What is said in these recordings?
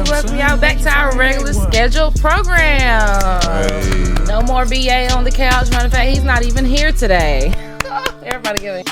to welcome y'all back to our regular scheduled program. Hey. No more BA on the couch. Matter of fact, he's not even here today. Everybody give it.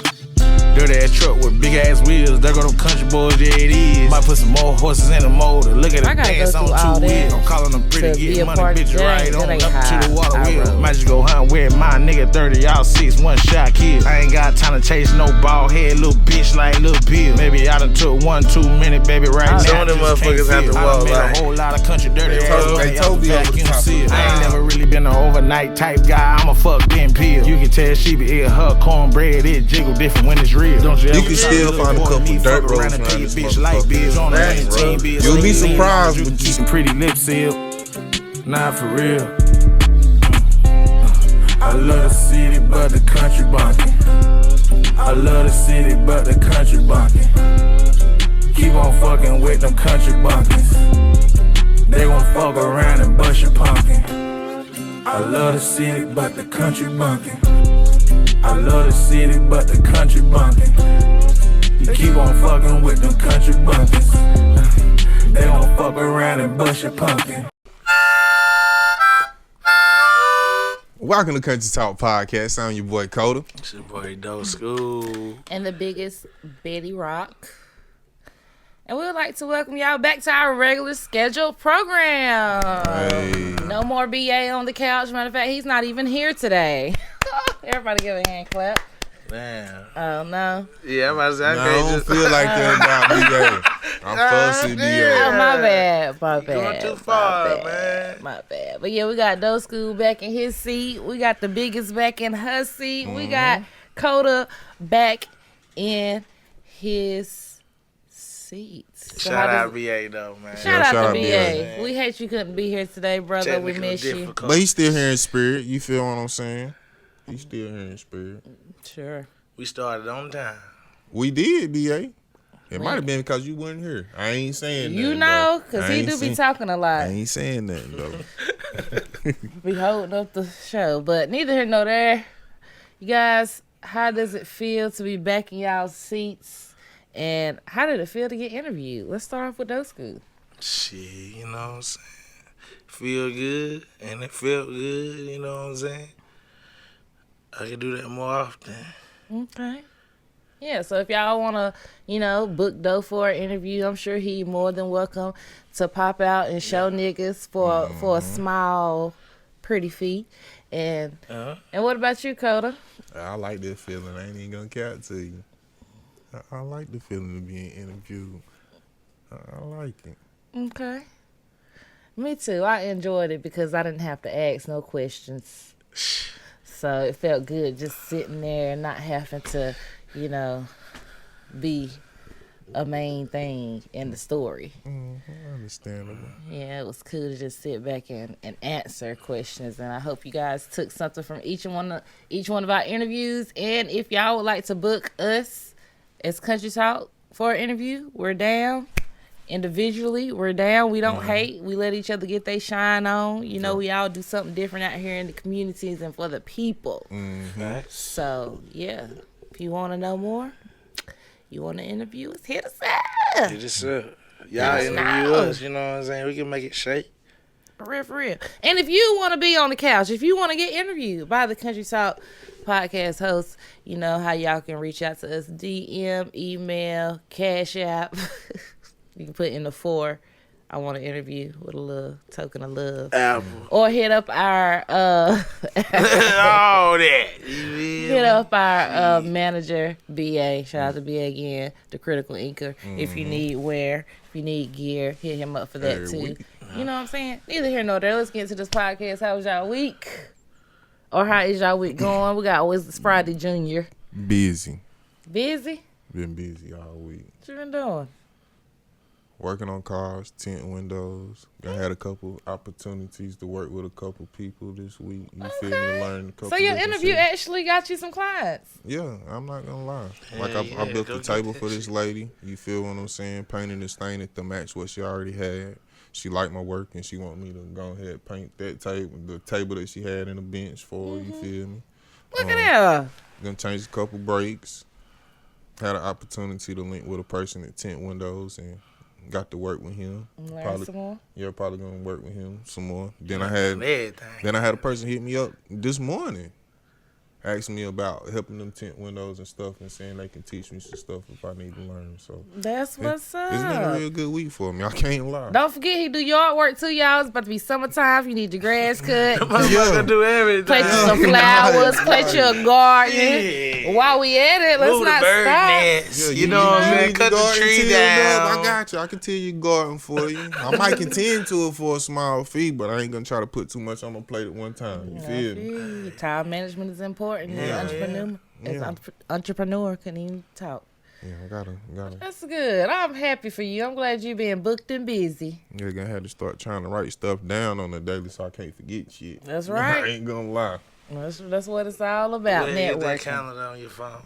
Dirty ass truck with big ass wheels. There go them country boys, yeah it is. Might put some more horses in the motor. Look at the dance on 2 wheels. I'm calling them pretty, get money, bitch, right on up to the water wheel. Might just go hunt with my nigga 30, y'all 6, one shot kill. I ain't got time to chase no bald head little bitch like Lil Bill. Maybe I done took 1, 2 minutes, baby, right now. Some of them motherfuckers have to walk like. A whole lot of country dirty ass. They told me I ain't never really been an overnight type guy. I'm a fuck getting pill. You can tell she be eat her cornbread, it jiggle different when it's real. Don't you ever still find a couple dirt roads around this motherfucker. You'll be surprised with keep some pretty lips sealed. Nah, for real. I love the city, but the country bunkin'. I love the city, but the country bunkin'. Keep on fucking with them country bunkins. They gon' fuck around and bust your pumpkin. I love the city, but the country bunkin'. I love the city, but the country bunkin'. You keep on fucking with them country bunkins. They gon' fuck around and bust your pumpkin. Welcome to Country Talk Podcast. I'm your boy Kota. It's your boy Doe Skool. And the biggest Betty Rock. And we would like to welcome y'all back to our regular scheduled program. Hey. No more BA on the couch. Matter of fact, he's not even here today. Everybody give a hand clap. Damn. Oh, no. Yeah, I'm about to say, I don't feel like that about BA. I'm fussy BA. Oh, my bad. My bad. Going too far, man. My bad. But yeah, we got Doe Skool back in his seat. We got the biggest back in her seat. We got Kota back in his seat. So shout out BA though, man. Shout out to BA. We hate you couldn't be here today, brother. We miss you. But he's still here in spirit. You feel what I'm saying? He's still here in spirit. Sure. We started on time. We did, BA. It might have been because you weren't here. I ain't saying you nothing. You know, because he do be talking a lot. I ain't saying nothing, though. Be holding up the show. But neither here nor there. You guys, how does it feel to be back in y'all's seats? And how did it feel to get interviewed? Let's start off with Doe Skool. Shit, you know what I'm saying? Feel good, and it felt good, you know what I'm saying? I can do that more often. Okay. Yeah, so if y'all want to, book Doe for an interview, I'm sure he more than welcome to pop out and show niggas for a small, pretty fee. And what about you, Kota? I like this feeling. I ain't even going to count to you. I like the feeling of being interviewed. I like it. Okay. Me too. I enjoyed it because I didn't have to ask no questions. So it felt good just sitting there and not having to, be a main thing in the story. Understandable. Yeah, it was cool to just sit back and answer questions. And I hope you guys took something from each one of our interviews. And if y'all would like to book us as Country Talk for an interview, we're down. Individually, we're down. We don't hate. We let each other get their shine on. We all do something different out here in the communities and for the people. So, yeah. If you want to know more, you want to interview us, hit us up. Hit us up. Y'all interview us, you know what I'm saying? We can make it shake. For real. And if you want to be on the couch, if you want to get interviewed by the Country Talk podcast host, you know how y'all can reach out to us. DM, email, Cash App. You can put in the 4. I want to interview with a little token of love. Apple. Or hit up our all that. Hit up our manager, BA. Shout out to BA again, the critical inker. If you need wear, if you need gear, hit him up for that too. You know what I'm saying? Neither here nor there. Let's get into this podcast. How was y'all week? Or how is y'all week going? We got it's Friday Junior. Busy. Busy? Been busy all week. What you been doing? Working on cars, tint windows. I had a couple opportunities to work with a couple people this week. You feel me? Learn a couple. So your interview actually got you some clients? Yeah, I'm not gonna lie. Like I built a table for this lady. You feel what I'm saying? Painting this thing to match what she already had. She liked my work and she want me to go ahead and paint that table, the table that she had in the bench for her. You feel me? Look at that. Gonna change a couple brakes. Had an opportunity to link with a person at Tint Windows and Got to work with him. Learn some more. Yeah, probably gonna work with him some more. Then Everything. I had a person hit me up this morning, asking me about helping them tint windows and stuff, and saying they can teach me some stuff if I need to learn. So That's what's up. It's been a real good week for me. I can't lie. Don't forget he do yard work too, y'all. It's about to be summertime. You need your grass cut. Motherfucker do everything. Plant you some flowers. Plant you a garden. Yeah. While we at it, let's Move the not bird stop. nest. Yeah, You know what I'm saying? need Cut your the garden tree tilled down. up. I got you. I can till your garden for you. I might contend to it for a small fee, but I ain't gonna try to put too much on my plate at one time. You feel me? Time management is important. Yeah. As entrepreneur couldn't even talk. Yeah, I gotta. That's good. I'm happy for you. I'm glad you being booked and busy. Yeah, gonna have to start trying to write stuff down on the daily so I can't forget shit. That's right. I ain't gonna lie. That's what it's all about. Get that Networking. calendar on your phone.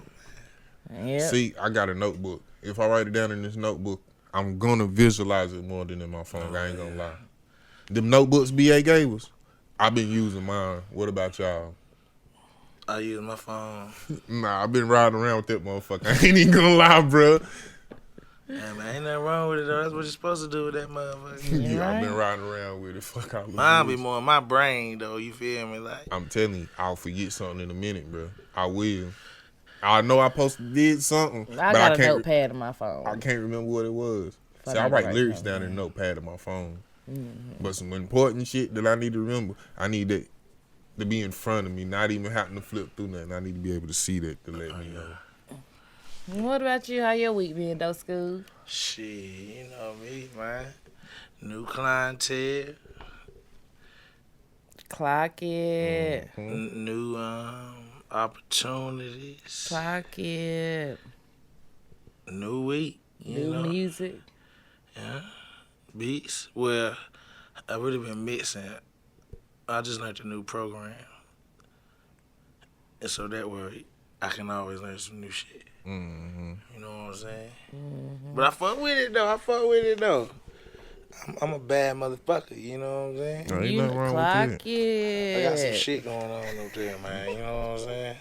Yeah. See, I got a notebook. If I write it down in this notebook, I'm gonna visualize it more than in my phone. I ain't gonna lie. Them notebooks BA gave us, I've been using mine. What about y'all? I use my phone. Nah, I've been riding around with that motherfucker. I ain't even gonna lie, bro. Yeah, man, ain't nothing wrong with it, though. That's what you're supposed to do with that motherfucker. Yeah, right. I've been riding around with it. Fuck all the Mine be rules. more in my brain, though. You feel me? Like, I'm telling you, I'll forget something in a minute, bro. I will. I know I did something, I but got I a can't. notepad in my phone. I can't remember what it was. If I See, I need to write write lyrics something down in a down. notepad on my phone. But some important shit that I need to remember, I need that to be in front of me, not even having to flip through nothing. I need to be able to see that to let me know. What about you? How your week been, Doe Skool? shit, you know me, man. New clientele, Clock it. new opportunities, Clock it. new week, you New know. music. Yeah. Beats. Well, I really been mixing. I just learned a new program. And so that way I can always learn some new shit. Mm-hmm. You know what I'm saying? But I fuck with it though. I'm a bad motherfucker, you know what I'm saying? No, ain't You nothing wrong clock with that. it. I got some shit going on up there, man. You know what I'm saying?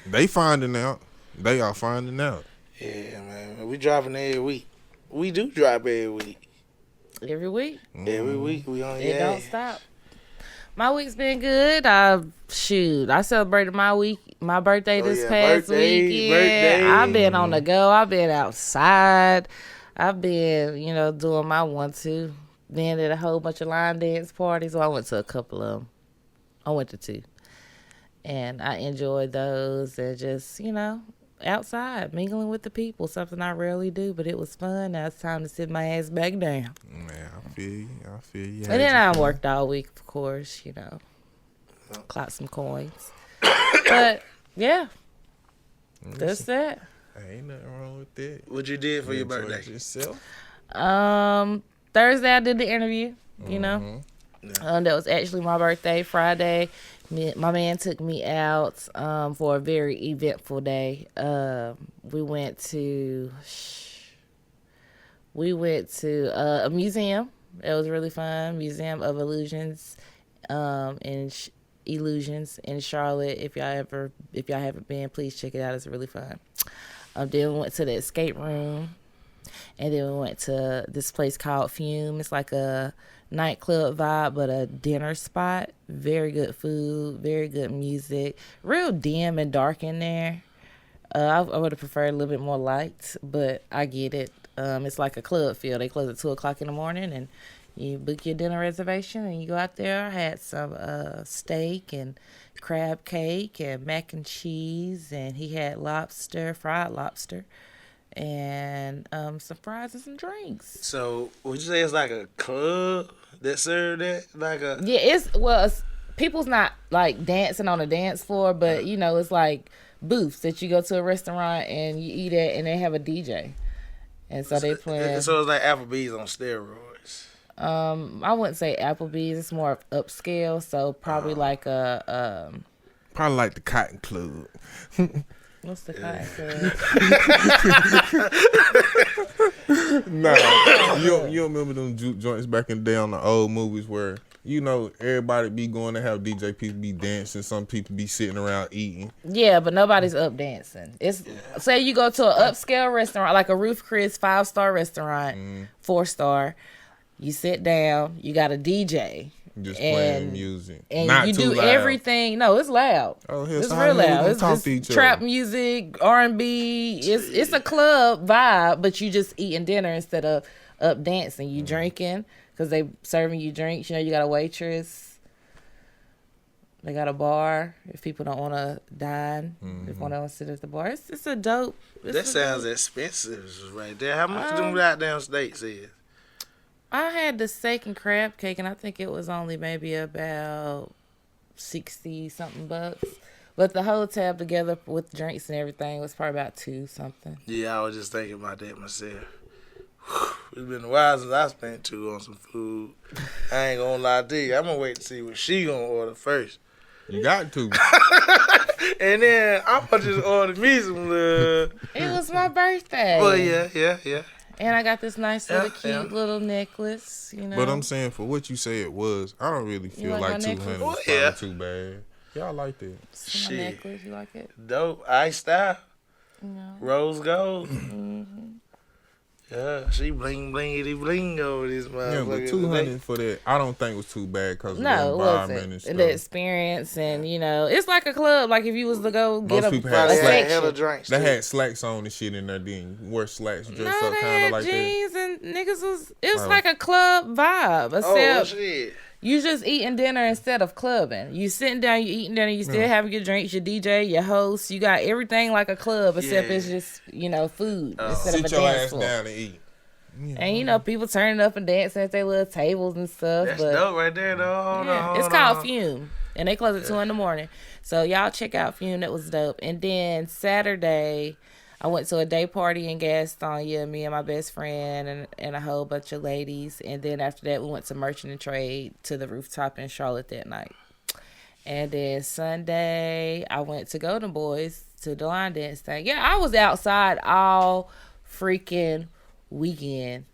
They finding out. They are finding out. Yeah, man. We driving every week. We do drive every week. Every week. Every week we on It don't stop. My week's been good. I celebrated my birthday this past weekend. I've been on the go. I've been outside. I've been, doing my 1-2. Been at a whole bunch of line dance parties. Well, I went to a couple of them. I went to 2. And I enjoyed those and just, outside, mingling with the people. Something I rarely do, but it was fun. Now it's time to sit my ass back down. Man, I feel you. And then I worked all week, of course, clocked some coins. But, yeah, that's that. Ain't nothing wrong with that. What you did for your Enjoy birthday? yourself. Thursday I did the interview, that was actually my birthday. Friday, my man took me out for a very eventful day. We went to a museum. It was really fun. Museum of Illusions in Charlotte. If y'all haven't been, please check it out. It's really fun. Then we went to the escape room, and then we went to this place called Fume. It's like a nightclub vibe, but a dinner spot. Very good food, very good music. Real dim and dark in there. I would have preferred a little bit more light, but I get it. It's like a club feel. They close at 2:00 in the morning, and you book your dinner reservation, and you go out there. I had some steak and crab cake and mac and cheese, and he had fried lobster, and some fries and some drinks. So, would you say it's like a club that served that? It's people's not like dancing on a dance floor, but it's like booths that you go to a restaurant and you eat at, and they have a DJ, and so they play. So it's like Applebee's on steroids. I wouldn't say Applebee's. It's more upscale, so probably like Probably like the Cotton Club. what's the Cotton Club? Nah, you don't remember them juke joints back in the day on the old movies where you know, everybody be going to have DJ people be dancing. Some people be sitting around eating. Yeah, but nobody's up dancing. It's say you go to an upscale restaurant like a Ruth Chris 5-star restaurant, 4-star. You sit down. You got a DJ. Just playing music. And Not you too do loud. everything. No, it's loud. Oh, it's so real loud. It's It's trap music, R&B. It's a club vibe, but you just eating dinner instead of up dancing. You drinking because they serving you drinks. You know, you got a waitress. They got a bar if people don't want to dine. If one don't sit at the bar. It's a dope. That sounds expensive right there. How much them goddamn steaks is? I had the steak and crab cake, and I think it was only maybe about 60-something bucks. But the whole tab together with drinks and everything was probably about 2-something. Yeah, I was just thinking about that myself. It's been a while since I spent 2 on some food. I ain't gonna lie to you. I'm gonna wait to see what she gonna order first. You got to. And then I'm gonna just order me some It was my birthday. Oh, yeah. And I got this nice little cute little necklace, you know. But I'm saying, for what you say it was, I don't really feel like 200 is probably too bad. Y'all like that. Shit. My necklace, you like it? Dope. Iced out. No. Rose gold. Yeah, she bling bling over this motherfucker. Yeah, but 200 for that, I don't think was too bad because of the No, it environment and wasn't. stuff. The experience and, you know, it's like a club. Like if you was to go get Most people a had section. hella drinks. They had slacks on and shit in there. Then you wear slacks, dress No, up they kind of had like jeans that. and niggas it was like a club vibe. Oh, Except shit. you just eating dinner instead of clubbing. You sitting down, you eating dinner, you still having your drinks, your DJ, your host. You got everything like a club, except it's just, you know, food instead of a Sit your dance ass floor. down and eat. And you know, people turning up and dancing at their little tables and stuff. That's but dope right there, though. Hold on, it's called Fume, and they close at 2 a.m. So y'all check out Fume. That was dope. And then Saturday, I went to a day party in Gastonia, me and my best friend and a whole bunch of ladies. And then after that, we went to Merchant and Trade to the rooftop in Charlotte that night. And then Sunday, I went to Golden Boys to the line dance thing. Yeah, I was outside all freaking weekend.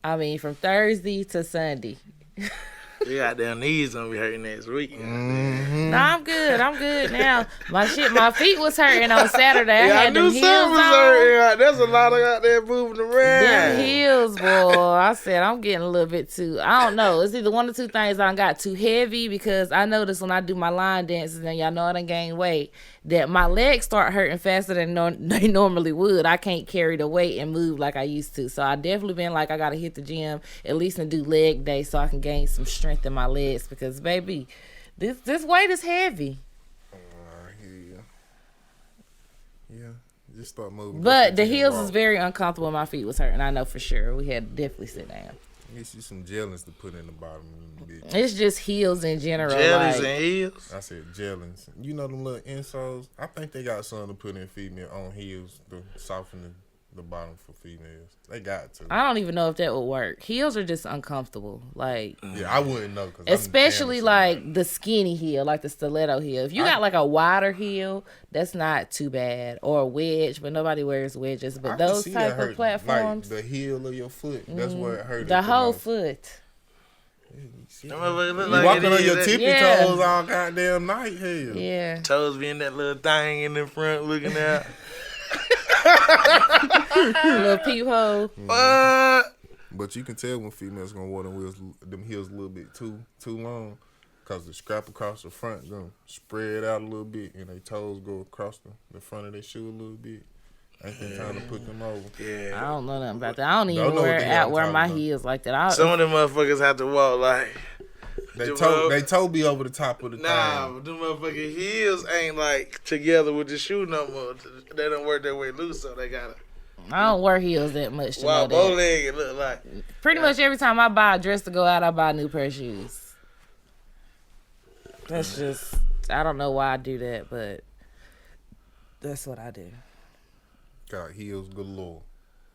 I mean, from Thursday to Sunday. You got their knees gonna be hurting next week. Nah, I'm good now. My feet was hurting on Saturday. I had knew them heels something was on. hurting. There's a lot of out there moving around. Them heels, boy. I said I'm getting a little bit too. I don't know. It's either one or two things. I got too heavy because I notice when I do my line dances, and y'all know I done gained weight, that my legs start hurting faster than they normally would. I can't carry the weight and move like I used to. So I definitely been like, I gotta hit the gym at least and do leg day so I can gain some strength in my legs because baby, this weight is heavy. Yeah, just start moving. But the heels is very uncomfortable. My feet was hurting. I know for sure. We had to definitely sit down. Get you some jellies to put in the bottom of the bitch. It's just heels in general. Jellies like, and heels. I said jellies. You know them little insoles? I think they got something to put in female on heels to soften the bottom for females. They got to. I don't even know if that would work. Heels are just uncomfortable. Like, yeah, I wouldn't know. especially like the skinny heel, like the stiletto heel. If you got like a wider heel, that's not too bad. Or a wedge, but nobody wears wedges. But those type of platforms. Like the heel of your foot, that's where it hurts. The whole foot. You walking on your tippy toes all goddamn night, hell. Yeah. Toes being that little thing in the front looking out. Little peephole. But you can tell when females gonna wear them heels a little bit too long, cause the scrap across the front gonna spread out a little bit, and their toes go across the front of their shoe a little bit. Ain't that time to put them over? Yeah. I don't know nothing about that. I don't even wear my heels like that. Some of them motherfuckers have to walk like. They toe be over the top of the thing. But them motherfucking heels ain't like together with the shoe no more. They don't work their way loose, so they gotta. I don't wear heels that much. Wow, bow leg it look like. Pretty much every time I buy a dress to go out, I buy a new pair of shoes. That's just, I don't know why I do that, but that's what I do. Got heels galore.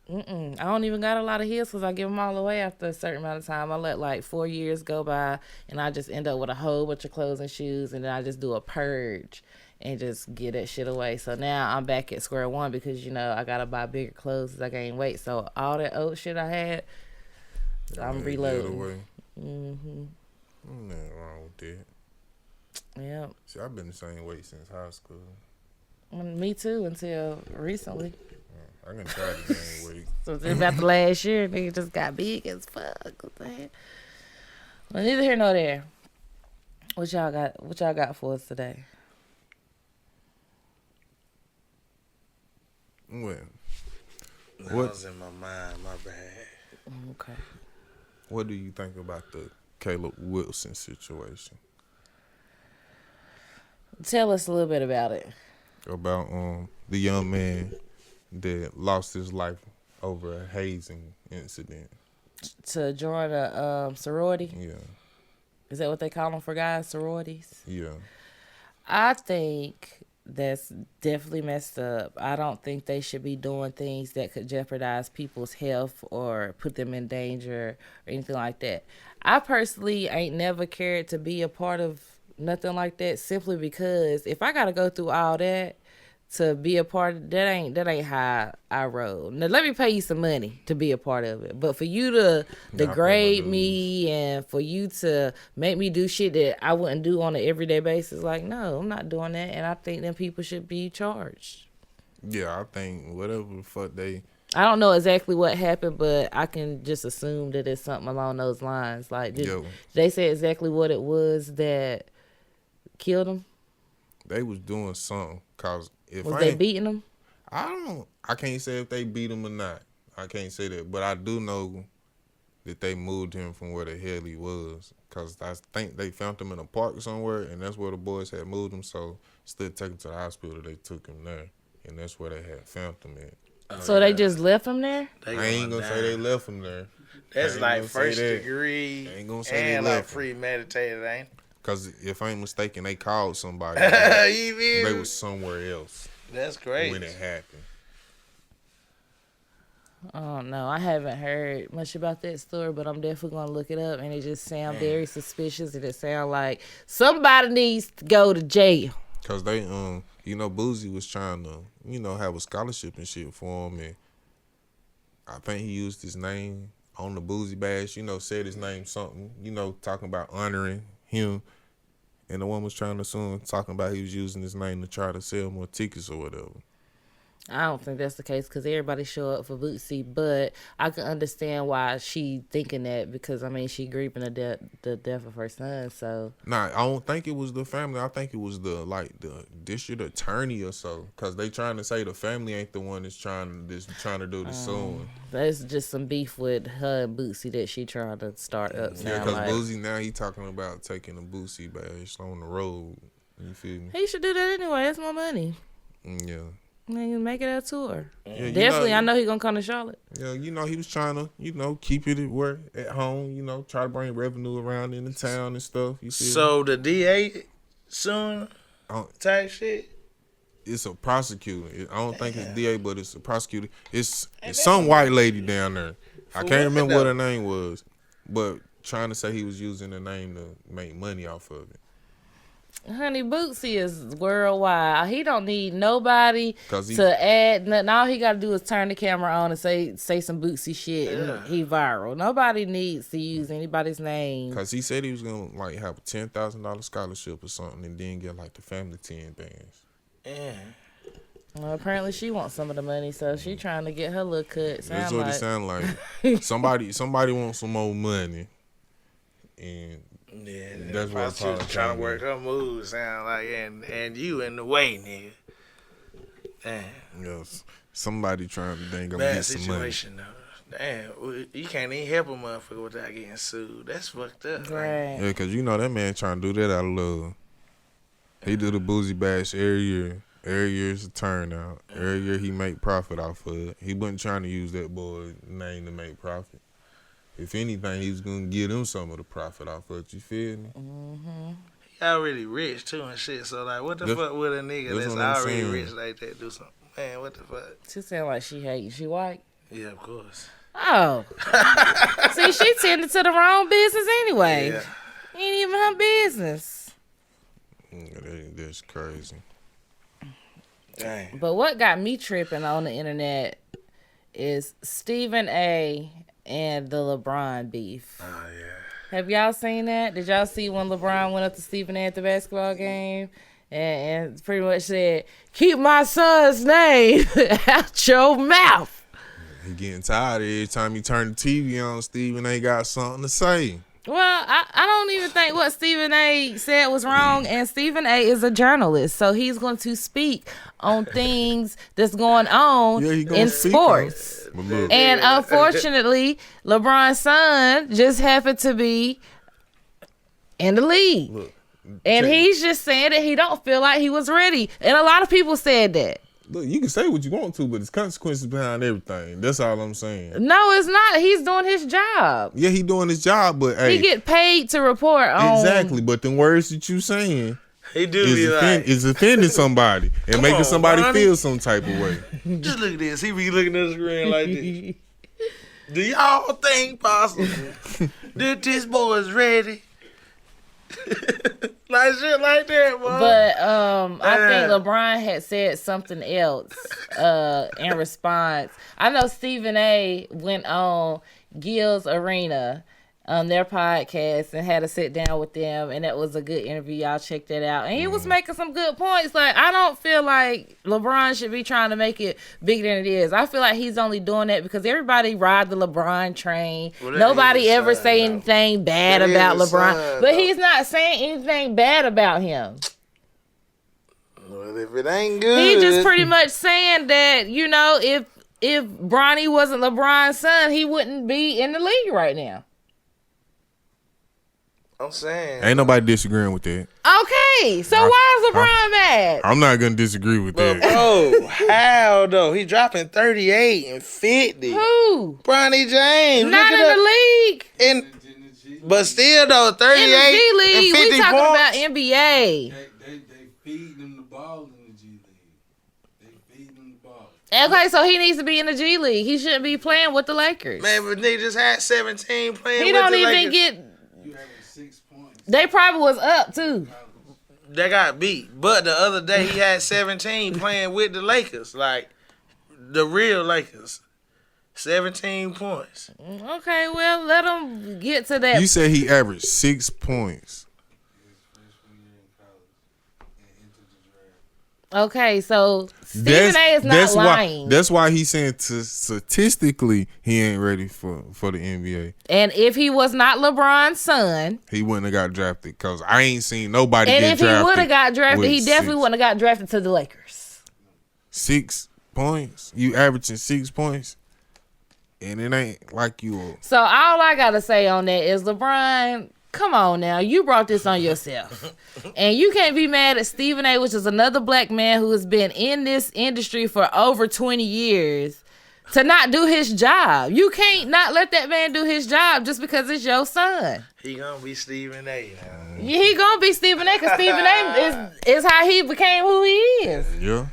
I don't even got a lot of heels because I give them all away after a certain amount of time. I let like 4 years go by and I just end up with a whole bunch of clothes and shoes, and then I just do a purge and just get that shit away. So now I'm back at square one because, you know, I got to buy bigger clothes as I gain weight. So all that old shit I had, I'm reloading. Nothing wrong with that. Yeah. See, I've been the same weight since high school. Me too, until recently. I can try to gain weight. So it's about the last year, nigga just got big as fuck. What the hell? Well, neither here nor there. What y'all got for us today? Well, That was in my mind, my bad. Okay. What do you think about the Caleb Wilson situation? Tell us a little bit about it. About the young man that lost his life over a hazing incident. To join a sorority? Yeah. Is that what they call them for guys, sororities? Yeah. I think that's definitely messed up. I don't think they should be doing things that could jeopardize people's health or put them in danger or anything like that. I personally ain't never cared to be a part of nothing like that, simply because if I gotta go through all that to be a part of that, ain't how I roll. Now let me pay you some money to be a part of it, but for you to degrade me and for you to make me do shit that I wouldn't do on an everyday basis, like, no, I'm not doing that. And I think them people should be charged. Yeah, I think whatever the fuck they. I don't know exactly what happened, but I can just assume that it's something along those lines. Like, did they say exactly what it was that killed him? They was doing something, cause if was they beating him? I can't say if they beat him or not. I can't say that, but I do know that they moved him from where the hell he was, cause I think they found him in a park somewhere, and that's where the boys had moved him. So instead of taking him to the hospital, they took him there, and that's where they had found him at. So they just left him there? I ain't gonna say they left him there. That's like first degree I ain't gonna say and they like left him. premeditated, ain't it? Cause if I ain't mistaken, they called somebody. You mean? They was somewhere else. That's great. When it happened. Oh no, I haven't heard much about that story, but I'm definitely gonna look it up. And it just sounds very suspicious, and it sounds like somebody needs to go to jail. Cause they, Boozy was trying to, have a scholarship and shit for him, and I think he used his name on the Boozy badge. Said his name something. Talking about honoring him, and the one was trying to sue him, talking about he was using his name to try to sell more tickets or whatever. I don't think that's the case because everybody show up for Bootsy, but I can understand why she thinking that because, she grieving the death of her son, so. Nah, I don't think it was the family. I think it was the district attorney or so, because they trying to say the family ain't the one that's trying to do the suing. That's just some beef with her and Bootsy that she trying to start up. Yeah, because Bootsy now he talking about taking a Bootsy badge on the road. You feel me? He should do that anyway. That's my money. Yeah. And make it a tour. Yeah, definitely, I know he gonna come to Charlotte. Yeah, he was trying to, keep it at home, try to bring revenue around in the town and stuff. You see? So the DA soon type shit? It's a prosecutor. I don't think it's DA, but it's a prosecutor. It's some white lady down there. I can't remember what her name was, but trying to say he was using the name to make money off of it. Honey, Bootsy is worldwide. He don't need nobody to add nothing. All he got to do is turn the camera on and say some Bootsy shit, and he viral. Nobody needs to use anybody's name. Because he said he was going to have a $10,000 scholarship or something and then get the family 10 bands. Yeah. Well, apparently she wants some of the money, so she trying to get her little cut. That's what it sound like. Somebody wants some more money. And yeah, that's what I'm trying to work her moves. Sound like, and you in the way, nigga. Damn. Yes, somebody trying to get some money. Though. Damn, you can't even help a motherfucker without getting sued. That's fucked up. Right. Yeah, because that man trying to do that out of love. He do the Boozy Bash every year. Every year it's a turnout. Every year he make profit off of it. He wasn't trying to use that boy's name to make profit. If anything, he was going to give them some of the profit off of it. You feel me? Mm-hmm. He already rich, too, and shit. So, what the fuck would a nigga that's already rich like that do something? Man, what the fuck? She sound like she hate. She white? Yeah, of course. Oh. See, she tended to the wrong business anyway. Yeah. Ain't even her business. That's crazy. Dang. But what got me tripping on the internet is Stephen A. and the LeBron beef. Oh, yeah. Have y'all seen that? Did y'all see when LeBron went up to Stephen A at the basketball game and pretty much said, "Keep my son's name out your mouth"? He getting tired every time he turn the TV on. Stephen A got something to say. Well, I don't even think what Stephen A said was wrong, and Stephen A is a journalist, so he's going to speak on things that's going on in sports. And unfortunately, LeBron's son just happened to be in the league. And he's just saying that he don't feel like he was ready. And a lot of people said that. Look, you can say what you want to, but there's consequences behind everything. That's all I'm saying. No, it's not. He's doing his job. Yeah, he doing his job, but hey, he get paid to report on. Exactly, but the words that you saying is offending somebody and making somebody feel some type of way. Just look at this. He be looking at the screen like this. Do y'all think possible that this boy is ready? Like shit like that, boy. But I think LeBron had said something else in response. I know Stephen A went on Gil's Arena on their podcast and had a sit down with them, and that was a good interview. Y'all check that out. And he was making some good points. Like, I don't feel like LeBron should be trying to make it bigger than it is. I feel like he's only doing that because everybody ride the LeBron train. Well, nobody ever say anything bad about LeBron. But he's not saying anything bad about him. Well, if it ain't good. He just pretty much saying that, you know, if Bronny wasn't LeBron's son, he wouldn't be in the league right now. I'm saying. Ain't nobody disagreeing with that. Okay, so why is LeBron mad? I'm not going to disagree with that. Bro, how though? He dropping 38 and 50. Who? Bronny James. Not in the league. But still though, 38 in the G League, and 50 we talking points. about NBA. They feed them the ball in the G League. They feed them the ball. Okay, so he needs to be in the G League. He shouldn't be playing with the Lakers. Man, but they just had 17 playing he with don't the even Lakers. get. You having 6 points. They probably was up too. They got beat. But the other day he had 17 playing with the Lakers. Like, the real Lakers. 17 points. Okay, well, let him get to that. You said he averaged 6 points. Okay, so Stephen A is not lying. That's why he's saying statistically he ain't ready for the NBA. And if he was not LeBron's son, he wouldn't have got drafted because I ain't seen nobody get drafted. And if he would have got drafted, he definitely wouldn't have got drafted to the Lakers. 6 points? You averaging 6 points? And it ain't like you. So all I got to say on that is, LeBron, come on now. You brought this on yourself. And you can't be mad at Stephen A., which is another black man who has been in this industry for over 20 years, to not do his job. You can't not let that man do his job just because it's your son. He gonna be Stephen A. now. Yeah, he gonna be Stephen A. because Stephen A. is how he became who he is. Yeah.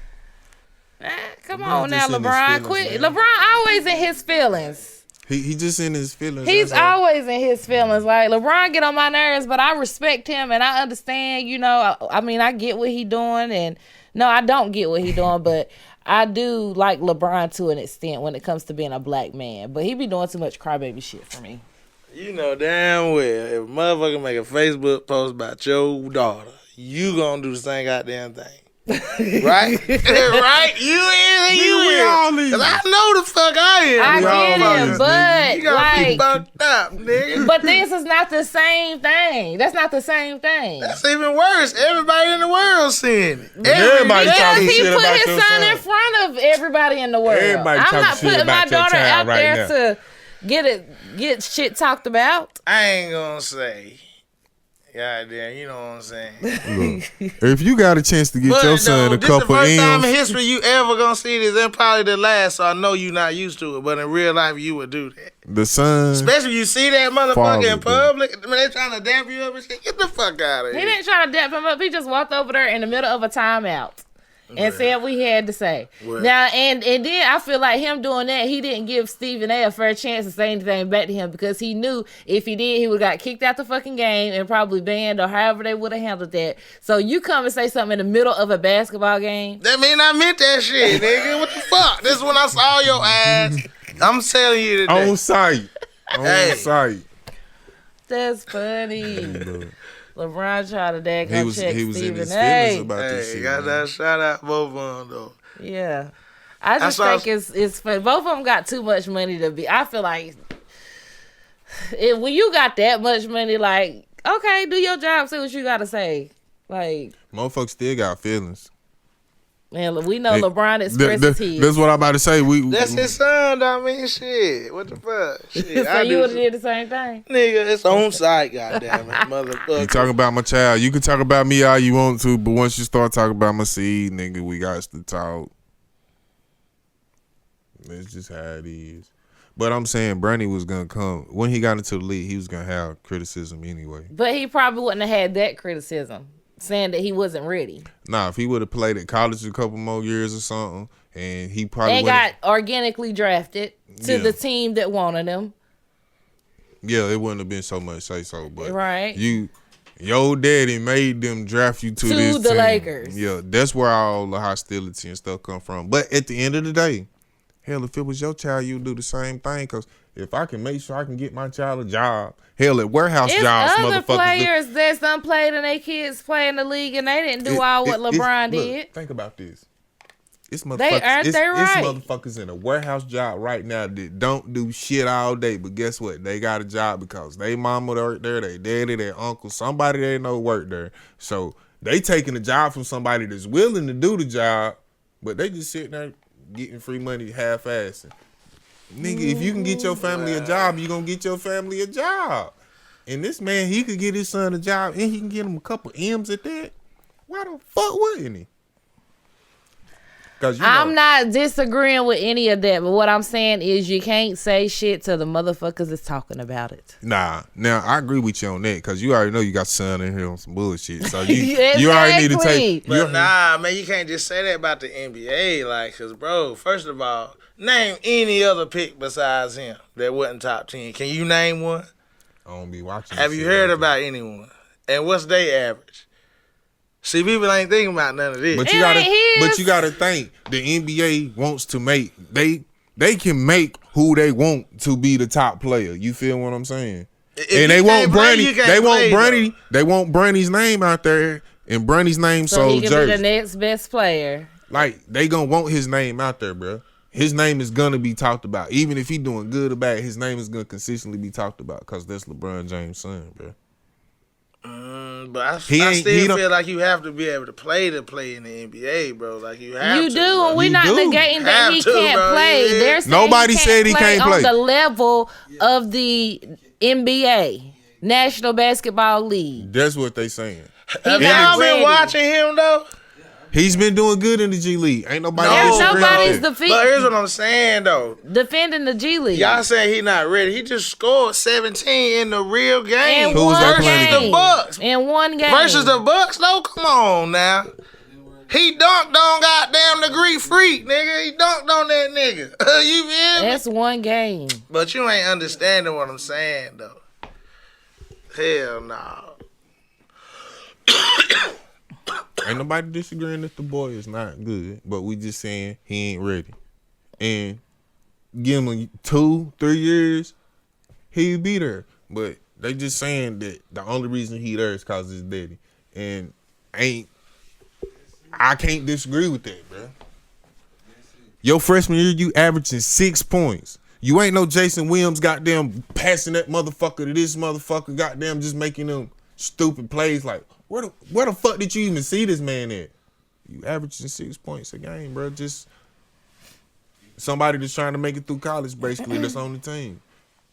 Come on now, LeBron. Quit. LeBron always in his feelings. He just in his feelings. He's always in his feelings. Like, LeBron get on my nerves, but I respect him and I understand, you know, I mean, I get what he doing, and no, I don't get what he doing, but I do like LeBron to an extent when it comes to being a black man, but he be doing too much crybaby shit for me. You know damn well, if a motherfucker make a Facebook post about your daughter, you gonna do the same goddamn thing. Right? Right? You is. Cause I know the fuck I am. I get it, but you gotta be fucked up, nigga. But this is not the same thing. That's not the same thing. That's even worse. Everybody in the world seeing it. Everybody talking he shit put about his your son in front of everybody in the world. Everybody I'm not shit putting my about your daughter child out right there now. to get shit talked about. I ain't gonna say. Goddamn, you know what I'm saying. Look, if you got a chance to get your son a couple This the first time in M's, history you ever gonna see this, and probably the last. So I know you not used to it, but in real life you would do that. the son. Especially you see that motherfucker Father, in public. I mean, they trying to damp you up and shit. Get the fuck out of He here. didn't try to dap him up. He just walked over there in the middle of a timeout and said what he had to say. Well. Now, and then I feel like him doing that, he didn't give Stephen A. a fair chance to say anything back to him, because he knew if he did, he would have got kicked out the fucking game and probably banned, or however they would have handled that. So you come and say something in the middle of a basketball game. That mean I meant that shit, nigga. What the fuck? This is when I saw your ass. I'm telling you today. On site. On Hey. site. That's funny. LeBron tried to check he was in Stephen his A. feelings about this shit. Got Man. that shout out both of them though. Yeah. I just think it's fun. Both of them got too much money to be. I feel like when you got that much money, like, okay, do your job, say what you got to say. Like, motherfuckers still got feelings. Man, we know LeBron expresses his. That's what I'm about to say. That's his son, I mean, shit. What the fuck? Shit, so you would have did the same thing? Nigga, it's on site, goddamn it, motherfucker. You talking about my child. You can talk about me all you want to, but once you start talking about my seed, nigga, we got to talk. That's just how it is. But I'm saying Bernie was going to come. When he got into the league, he was going to have criticism anyway. But he probably wouldn't have had that criticism, saying that he wasn't ready. Nah, if he would have played at college a couple more years or something, and he probably and got organically drafted to the team that wanted him. Yeah, it wouldn't have been so much say so, but right. Your daddy made them draft you to this the team. Lakers. Yeah, that's where all the hostility and stuff come from. But at the end of the day, hell, if it was your child, you'd do the same thing. Because if I can make sure I can get my child a job, hell, at warehouse jobs, other motherfuckers. Players that some played and their kids play in the league and they didn't do what LeBron did. Look, think about this. It's motherfuckers in a warehouse job right now that don't do shit all day. But guess what? They got a job because they mama work there, they daddy, their uncle, somebody they know work there. So they taking a job from somebody that's willing to do the job, but they just sitting there getting free money half-assing. Nigga, if you can get your family a job, you gonna get your family a job. And this man, he could get his son a job and he can get him a couple M's at that. Why the fuck wouldn't he? I'm not disagreeing with any of that, but what I'm saying is you can't say shit to the motherfuckers that's talking about it. Nah, now I agree with you on that because you already know you got son in here on some bullshit, so you already need to take. But nah, man, you can't just say that about the NBA, like, cause bro, first of all, name any other pick besides him that wasn't top 10. Can you name one? I don't be watching. Have you heard about anyone? And what's their average? See, people ain't thinking about none of this. But you gotta think the NBA wants to make they can make who they want to be the top player. You feel what I'm saying? And they want Bronny. They want Bronny's name out there, and Bronny's name so he can jersey. be the next best player. Like they gonna want his name out there, bro. His name is gonna be talked about, even if he doing good or bad. His name is gonna consistently be talked about because that's LeBron James' son, bro. But I still feel like you have to be able to play in the NBA, bro. Like you have to. You do, and we're not negating that he can't play. Yeah. Nobody said he can't play on the level of the NBA, National Basketball League. That's what they saying. Have y'all been watching him though? He's been doing good in the G League. Ain't nobody. Nobody's defeating. But here's what I'm saying though. Defending the G League. Y'all saying he not ready. He just scored 17 in the real game. Who was that playing? The Bucks. In one game. Versus the Bucks though? Come on now. He dunked on goddamn the Greek Freak, nigga. He dunked on that nigga. You feel me? That's one game. But you ain't understanding what I'm saying though. Hell no. Ain't nobody disagreeing that the boy is not good, but we just saying he ain't ready. And give him 2-3 years, he'll be there. But they just saying that the only reason he there is cause his daddy. And I can't disagree with that, bro. Your freshman year, you averaging 6 points. You ain't no Jason Williams goddamn passing that motherfucker to this motherfucker goddamn just making them stupid plays like, where the fuck did you even see this man at? You averaging 6 points a game, bro. Just somebody that's trying to make it through college, basically, that's on the team.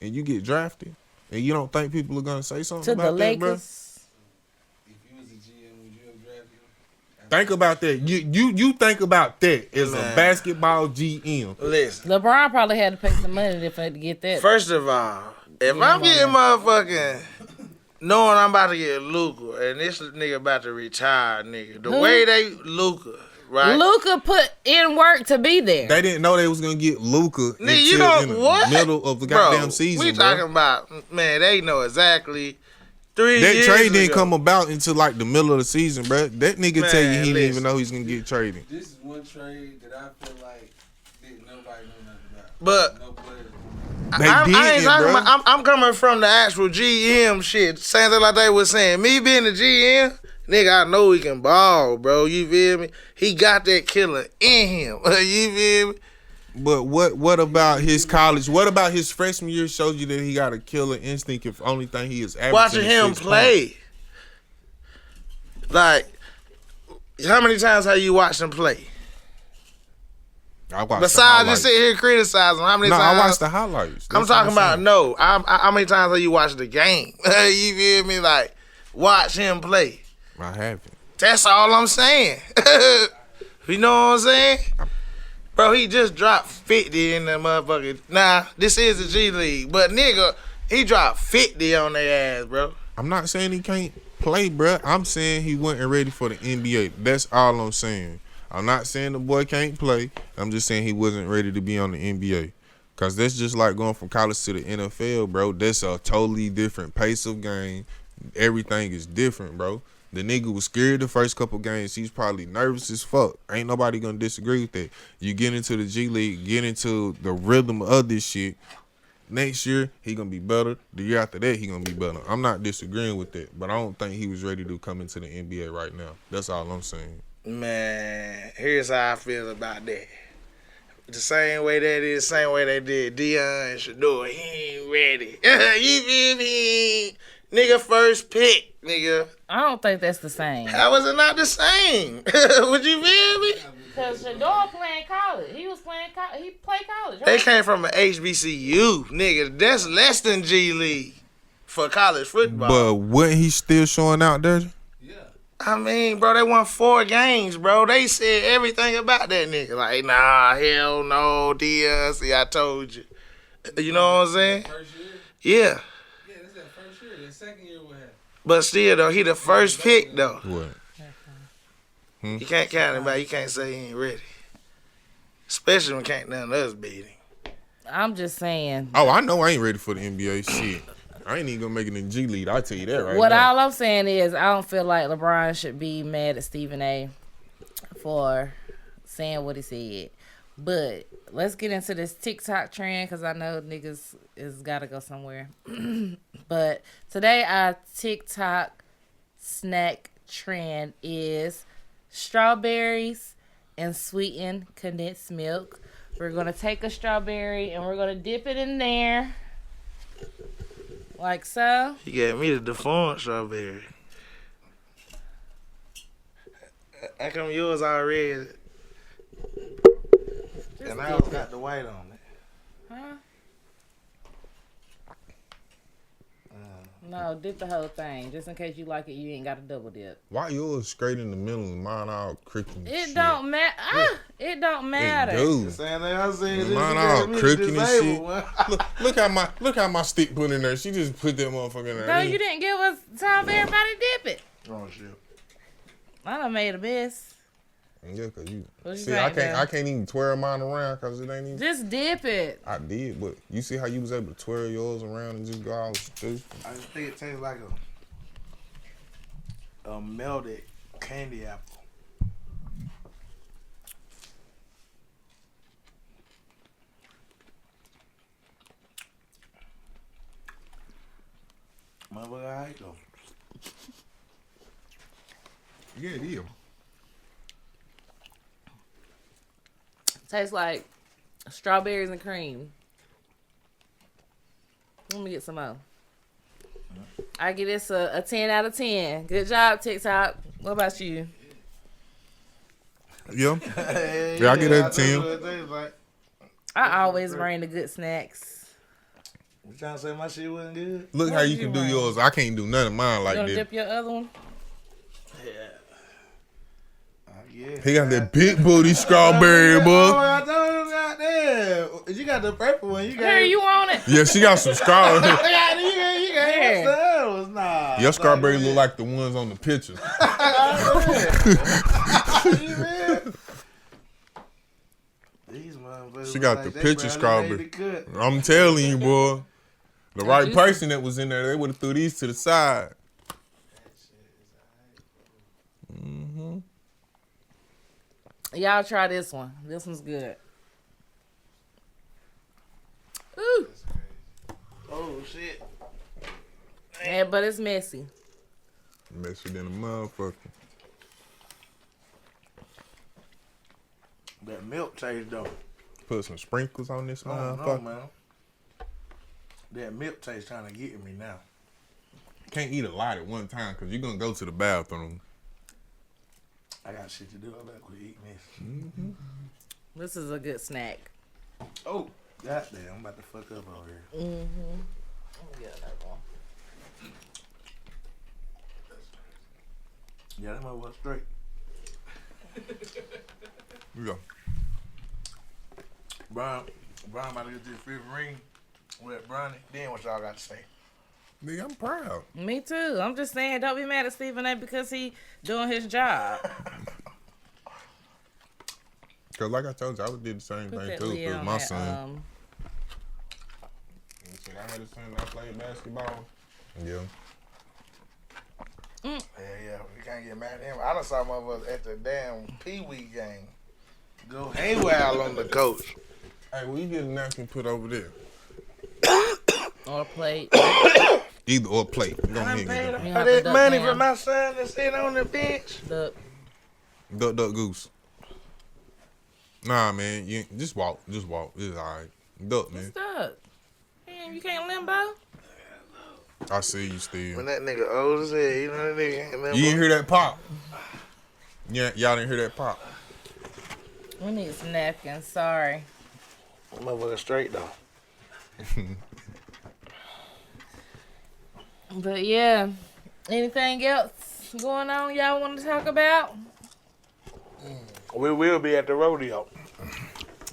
And you get drafted, and you don't think people are going to say something about that, bro? If you was a GM, would you have drafted him? Think about that. You think about that as a basketball GM. Listen. LeBron probably had to pay some money to get that. First of all, if I'm getting motherfucking... knowing I'm about to get Luka, and this nigga about to retire, nigga. The way they Luka, right? Luka put in work to be there. They didn't know they was gonna get Luka until in the middle of the goddamn season. We talking about, man, they know exactly 3 years That trade didn't ago. come about until like the middle of the season, bro. That nigga tell you he didn't even know he's gonna get traded. This is one trade that I feel like nobody know nothing about. But no players. I ain't talking about. I'm coming from the actual GM shit. Same thing like they was saying. Me being the GM, nigga, I know he can ball, bro. You feel me? He got that killer in him. You feel me? But what about his college? What about his freshman year showed you that he got a killer instinct if only thing he is averaging Watching him play. Like, how many times have you watched him play? I watched Besides just sitting here criticizing him, how many times? I watched the highlights. I'm talking about, how many times have you watched the game? You feel me? Like, watch him play. I haven't. That's all I'm saying. You know what I'm saying? Bro, he just dropped 50 in that motherfucker. Nah, this is the G League. But, nigga, he dropped 50 on their ass, bro. I'm not saying he can't play, bro. I'm saying he wasn't ready for the NBA. That's all I'm saying. I'm not saying the boy can't play. I'm just saying he wasn't ready to be on the NBA. Because that's just like going from college to the NFL, bro. That's a totally different pace of game. Everything is different, bro. The nigga was scared the first couple games. He's probably nervous as fuck. Ain't nobody gonna disagree with that. You get into the G League, get into the rhythm of this shit. Next year, he gonna be better. The year after that, he gonna be better. I'm not disagreeing with that, but I don't think he was ready to come into the NBA right now. That's all I'm saying. Man, here's how I feel about that. The same way that is, same way they did Dion and Shador. He ain't ready. You feel me? Nigga, first pick, nigga. I don't think that's the same. How is it not the same? Would you feel me? Because Shador playing college. He was playing college. He played college. Right? They came from an HBCU, nigga. That's less than G League for college football. But wasn't he still showing out there? I mean, bro, they won 4 games, bro. They said everything about that nigga. Like, nah, hell no, Dion. See, I told you. You know what I'm saying? First year? Yeah. Yeah, that's that first year. The second year, what happened? But still, though, he the first pick, though. What? You can't count him out. You can't say he ain't ready. Especially when can't none of us beat him. I'm just saying. Oh, I know I ain't ready for the NBA shit. I ain't even gonna make it in G League. I'll tell you that right What now. all I'm saying is I don't feel like LeBron should be mad at Stephen A. for saying what he said. But let's get into this TikTok trend because I know niggas is gotta go somewhere. But today our TikTok snack trend is strawberries and sweetened condensed milk. We're gonna take a strawberry and we're gonna dip it in there. Like so. He gave me the deformed strawberry. How come yours already? And I got the white on it. Huh? No, dip the whole thing. Just in case you like it, you ain't got to double dip. Why yours straight in the middle and mine all crooked? It don't matter. It don't matter. It do. Same thing I said. Mine all crooked and shit. Look how my stick put in there. She just put that motherfucker in there. No, you didn't give us time for everybody to dip it. Oh shit. I done made a mess. Yeah, cause you What you see, think, I can't even twirl mine around cause it ain't even. Just dip it. I did, but you see how you was able to twirl yours around and just go all stupid. I just think it tastes like a melted candy apple. Motherfucker, alright though. Yeah, it is. Tastes like strawberries and cream. Let me get some more. I give this a 10 out of 10. Good job, TikTok. What about you? Yeah. Yeah, I get that 10. I always bring the good snacks. You trying to say my shit wasn't good? Look how you can do yours. I can't do none of mine You like gonna that. dip your other one? Yeah. He got that big booty strawberry, Oh, boy. I told you goddamn. You got the purple one. You got Here, you want it? Yeah, she got some strawberry. You got Here. those. Nah. Your strawberry look like the ones on the picture. These motherfuckers She got like the they picture probably strawberry. made the cut. I'm telling you, boy. The right juicy. person that was in there, they would have threw these to the side. Y'all try this one. This one's good. Ooh. shit. Yeah, but it's messy. Messier than a motherfucker. That milk taste though. Put some sprinkles on this I don't know, motherfucker. man. That milk taste trying to get me now. Can't eat a lot at one time because you're going to go to the bathroom. I got shit to do. I better quit eating this. Mm-hmm. This is a good snack. Oh, goddamn. I'm about to fuck up over here. Mm-hmm. Yeah, that one. Yeah, that motherfucker straight. We go. Brian about to get this fifth ring with Bronny. Then what y'all got to say? Nigga, I'm proud. Me too. I'm just saying, don't be mad at Stephen A because he doing his job. Because like I told you, I would do the same Put thing that too. lid Because on my that, son. I had a son that played basketball. Yeah. Yeah, we can't get mad at him. I done saw motherfuckers at the damn Pee Wee game go haywire on the coach. Hey, will you get a napkin put over there? On a plate. Either or plate. Go I ahead done paid and You all have to that duck money down. for my son to sit on the bench. Duck. Duck, duck, goose. Nah, man. You just walk. Just walk. It's all right. Duck, man. Duck. Damn, you can't limbo? I see you still. When that nigga old as hell, you know that nigga ain't You didn't hear that pop? Yeah, y'all didn't hear that pop. We need some napkins. Sorry. Motherfucker straight though. But yeah, anything else going on y'all want to talk about? We will be at the rodeo.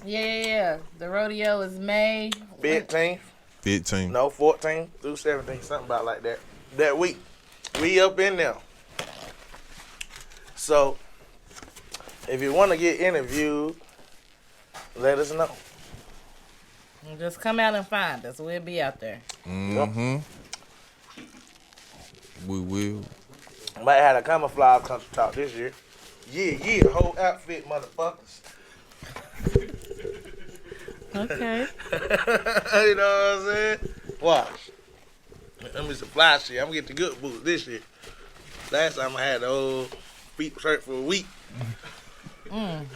Yeah. The rodeo is May 15th. 15. No, 14th through 17th, something about like that. That week. We up in there. So, if you want to get interviewed, let us know. Just come out and find us. We'll be out there. Mm-hmm. We will. Might have a camouflage country talk this year. Yeah, whole outfit, motherfuckers. Okay. You know what I'm saying? Watch. Let me supply shit. I'm gonna get the good boots this year. Last time I had the old feet shirt for a week. I'm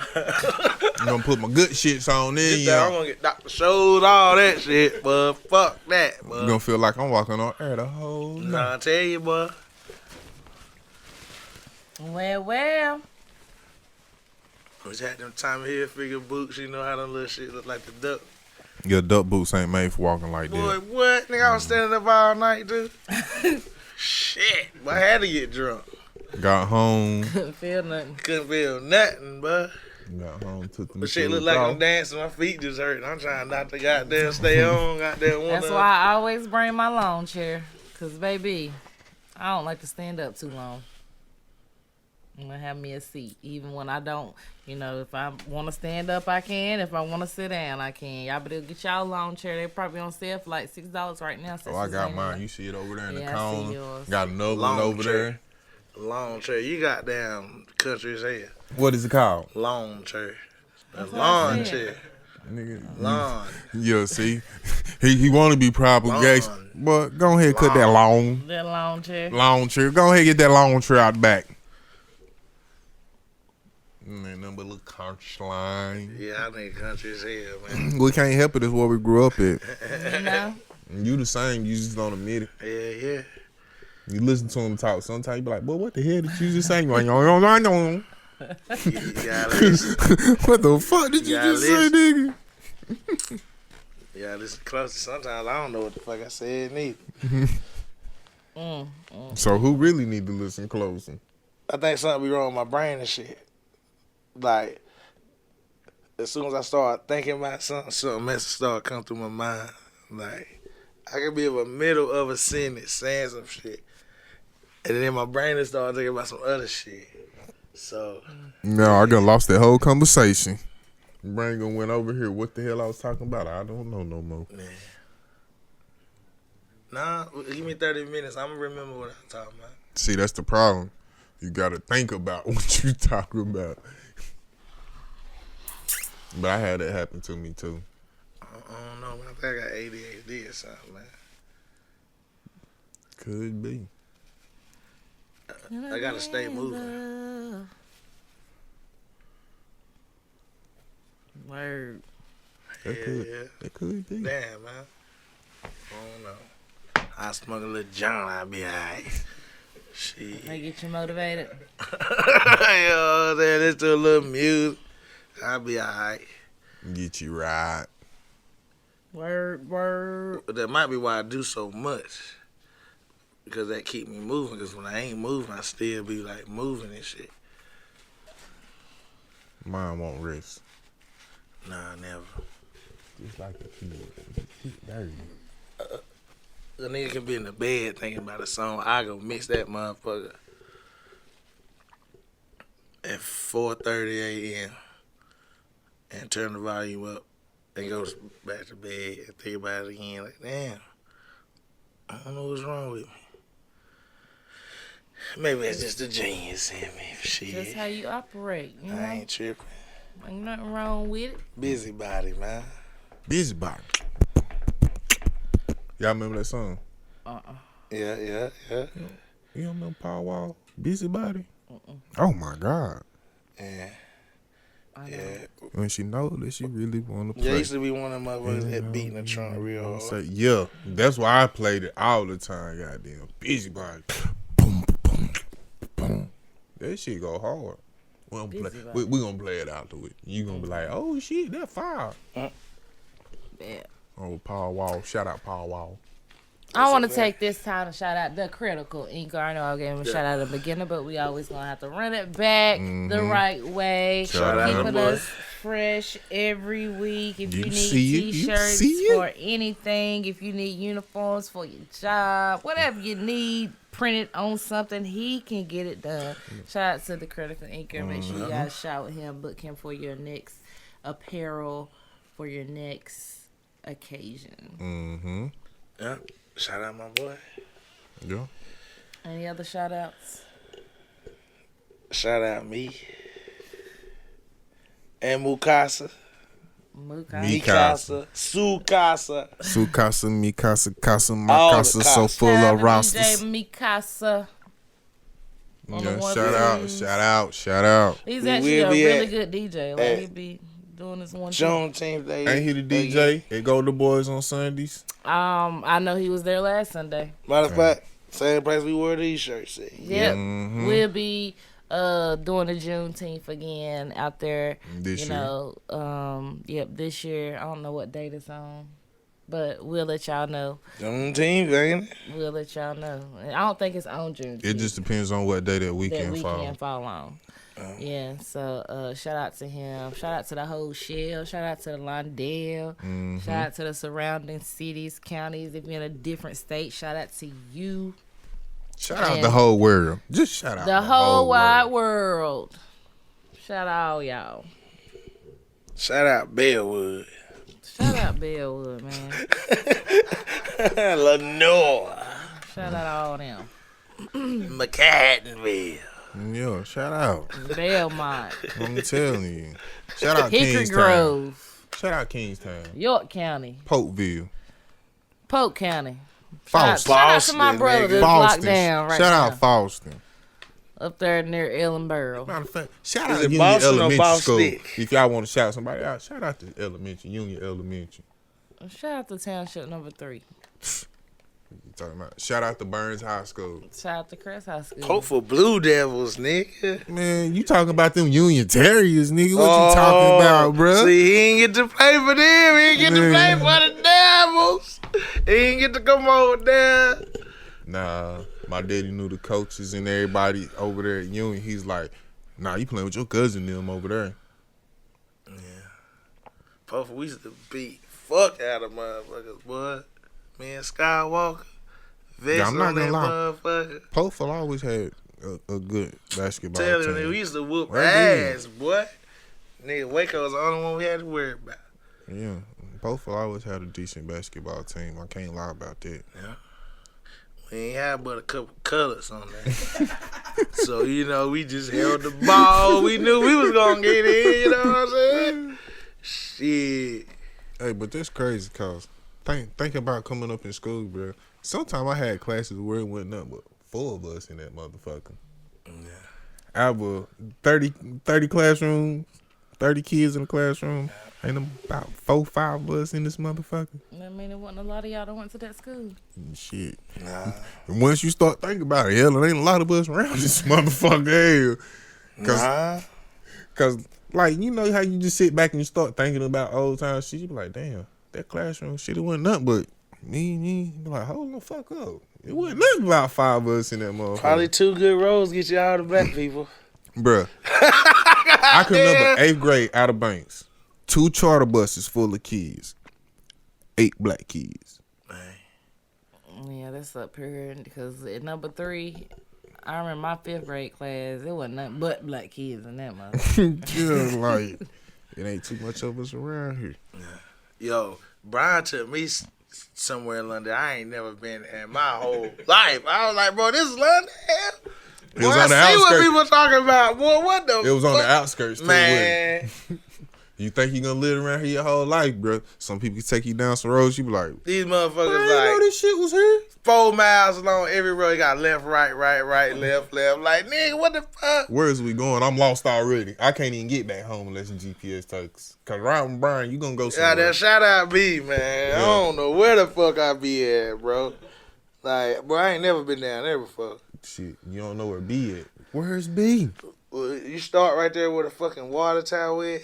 gonna put my good shits on there. This time I'm gonna get Dr. Shows, all that shit, but fuck that, You're bud. gonna feel like I'm walking on air the whole night. Nah, I tell you, boy. Well. Was had them Tommy Hilfiger boots, you know how them little shit look like the duck. Your duck boots ain't made for walking like Boy, that. what? Nigga, I was standing up all night, dude. Shit, boy, I had to get drunk. Got home. Couldn't feel nothing. Couldn't feel nothing, bud. Got home. Took them But shit shoes look like off. I'm dancing. My feet just hurt. I'm trying not to goddamn stay on. Goddamn one That's of why I always bring my lawn chair. Because, baby, I don't like to stand up too long. I'm going to have me a seat. Even when I don't, if I want to stand up, I can. If I want to sit down, I can. Y'all better get y'all a lawn chair. They probably on sale for like $6 right now. Oh, I got mine. You see it over there in the Yeah, I see corner. yours. Got another Lawn one over chair. there. Lawn chair. You goddamn country as hell. What is it called? Lawn chair. A what I lawn said. chair. Nigga. Lawn. Yeah, see? he want to be propagation. Lawn. But go ahead, cut that lawn. That lawn chair. Lawn chair. Go ahead, get that lawn chair out the back. Ain't nothing but a little country line. Yeah, I think country as hell, man. We can't help it. It's where we grew up at. You know? You the same. You just don't admit it. Yeah. You listen to him talk. Sometimes you be like, boy, what the hell did you just say? You like, "Yo, I know." You gotta listen. What the fuck did you Yeah, just say, nigga? You gotta listen closer. Sometimes I don't know what the fuck I said neither. So who really need to listen closer? I think something be wrong with my brain and shit. Like, as soon as I start thinking about something else start coming through my mind. Like, I could be in the middle of a sentence saying some shit, and then my brain will start thinking about some other shit. So, No, I got lost that whole conversation. Brain gonna went over here. What the hell I was talking about? I don't know no more. man. Nah, give me 30 minutes. I'm gonna remember what I'm talking about. See, that's the problem. You gotta think about what you talking about. But I had that happen to me too. I don't know, man. I think I got ADHD or something, man. Could be. I gotta stay moving. Word. That could be. Damn, man. I don't know. I smoke a little John, I'll be alright. Shit. They get you motivated. Yo, let's do a little music. I'll be alright. Get you right. Word. But that might be why I do so much. Because that keep me moving. Because when I ain't moving, I still be like moving and shit. Mine won't rest. Nah, never. Just like a kid. Dirty. The nigga can be in the bed thinking about a song. I go mix that motherfucker at 4:30 a.m. and turn the volume up and go back to bed and think about it again. Like, damn, I don't know what's wrong with me. Maybe it's just the genius in me. Shit. That's how you operate. You know? I ain't tripping. Ain't nothing wrong with it. Busybody, man. Busybody. Y'all remember that song? Yeah. You don't remember Power Wall? Busybody? Oh my God. Yeah. I know. Yeah. When she know that she really want to play. Yeah, I used to be one of them motherfuckers that beating the trunk real hard. Say, yeah, that's why I played it all the time. Goddamn, Busybody. Boom, boom, boom. That shit go hard. We gonna play it out to it. You gonna be like, oh shit, that fire. Yeah. Oh, Power Wall. Shout out Power Wall. I want to take this time to shout out the Critical Inc. I know I gave him a shout out at the beginning, but we always gonna have to run it back the right way. Shout out, Keeping boy. us fresh every week. If you need see it? You t-shirts see it? or anything, if you need uniforms for your job, whatever you need printed on something, he can get it done. Shout out to the Critical Inc. Make sure you guys shout with him, book him for your next apparel, for your next occasion. Yeah. Shout out my boy. Yeah. Any other shout outs? Shout out me. And Mukasa. Mikasa. Sukasa. Sukasa, Mikasa, Casa, my All the casa, so Casa. full of rosters. DJ Mikasa. On the Yeah, one shout out. He's We actually will a be really at- good DJ. Like at he be doing this one. Juneteenth Day. Ain't he the DJ? They go to boys on Sundays. I know he was there last Sunday. Matter of fact, same place we wore these shirts at. Yep. Mhm. We'll be doing the Juneteenth again out there. This year. Yep, this year. I don't know what date it's on. But we'll let y'all know. Juneteenth, ain't it? We'll let y'all know. And I don't think it's on June. It just depends on what day that that weekend fall. weekend fall on. Yeah, so shout out to him. Shout out to the whole Shell. Shout out to the Londale. Shout out to the surrounding cities, counties. If you're in a different state, shout out to you. Shout out And the whole world. Just shout out the whole wide world. Shout out all y'all. Shout out Bellwood. Shout out Bellwood, man. Lenore. Shout out all them. McCaddenville. Yeah, shout out. Belmont. I'm telling you. Shout out Hickory Kingstown. Grove. Shout out Kingstown. York County. Polkville. Polk County. Falston. Shout out to my Boston, brother nigga. that's locked down right Shout now. out Falston. Up there near Ellenboro. Matter of fact, shout Is out it Union Boston or Elementary Boston? School. If y'all want to shout somebody out, shout out to Union Elementary. Shout out to Township number 3. You talking about? Shout out to Burns High School. Shout out to Crest High School. Hope for Blue Devils, nigga. Man, you talking about them Union Terriers, nigga? What you talking about, bruh? See, he ain't get to play for them. He ain't get to play Man. for the Devils. He ain't get to come over there. Nah, my daddy knew the coaches and everybody over there at Union. He's like, nah, you playing with your cousin them over there. Puff, we used to beat fuck out of motherfuckers, boy. Me and Skywalker. Yeah, I'm not gonna lie. Motherfucker. Polkville always had a good basketball Tell you, team. we used to whoop Right ass, boy. Nigga, Waco was the only one we had to worry about. Yeah, Polkville always had a decent basketball team. I can't lie about that. We ain't had but a couple colors on that. So, you know, we just held the ball. We knew we was gonna get in, you know what I'm saying? Shit. Hey, but that's crazy, cause think about coming up in school, bro. Sometimes I had classes where it wasn't nothing but 4 of us in that motherfucker. Yeah. Out of 30 classrooms, 30 kids in the classroom, ain't about 4, 5 of us in this motherfucker. I mean, there wasn't a lot of y'all that went to that school. Shit. Nah. And once you start thinking about it, hell, there ain't a lot of us around this motherfucker. Hell. Cause like, you know how you just sit back and you start thinking about old time shit, you be like, damn, that classroom shit, it wasn't nothing but me, be like, hold the fuck up. It wasn't nothing about 5 of us in that motherfucker. Probably 2 good rows get you all the black people. Bruh. I can remember 8th grade, Outer Banks. 2 charter buses full of kids. 8 black kids. Yeah, that's up here because at number 3, I remember my 5th grade class, it wasn't nothing but black kids in that motherfucker. Yeah, like, it ain't too much of us around here. Yo, Brian took me somewhere in London I ain't never been in my whole life. I was like, bro, this is London? It was on the outskirts. What people talking about. Boy, what the It was on the outskirts, too. Man. You think you gonna live around here your whole life, bro? Some people take you down some roads, you be like, These motherfuckers I didn't know like this shit was here. 4 miles along every road. You got left, right, left. Like, nigga, what the fuck? Where is we going? I'm lost already. I can't even get back home unless the GPS takes. Cause Ryan Brian, you gonna go somewhere. Yeah, that shout out B, man. Yeah. I don't know where the fuck I be at, bro. Like, bro, I ain't never been down there before. Shit, you don't know where B at. Where's B? Well, you start right there where the fucking water tower is,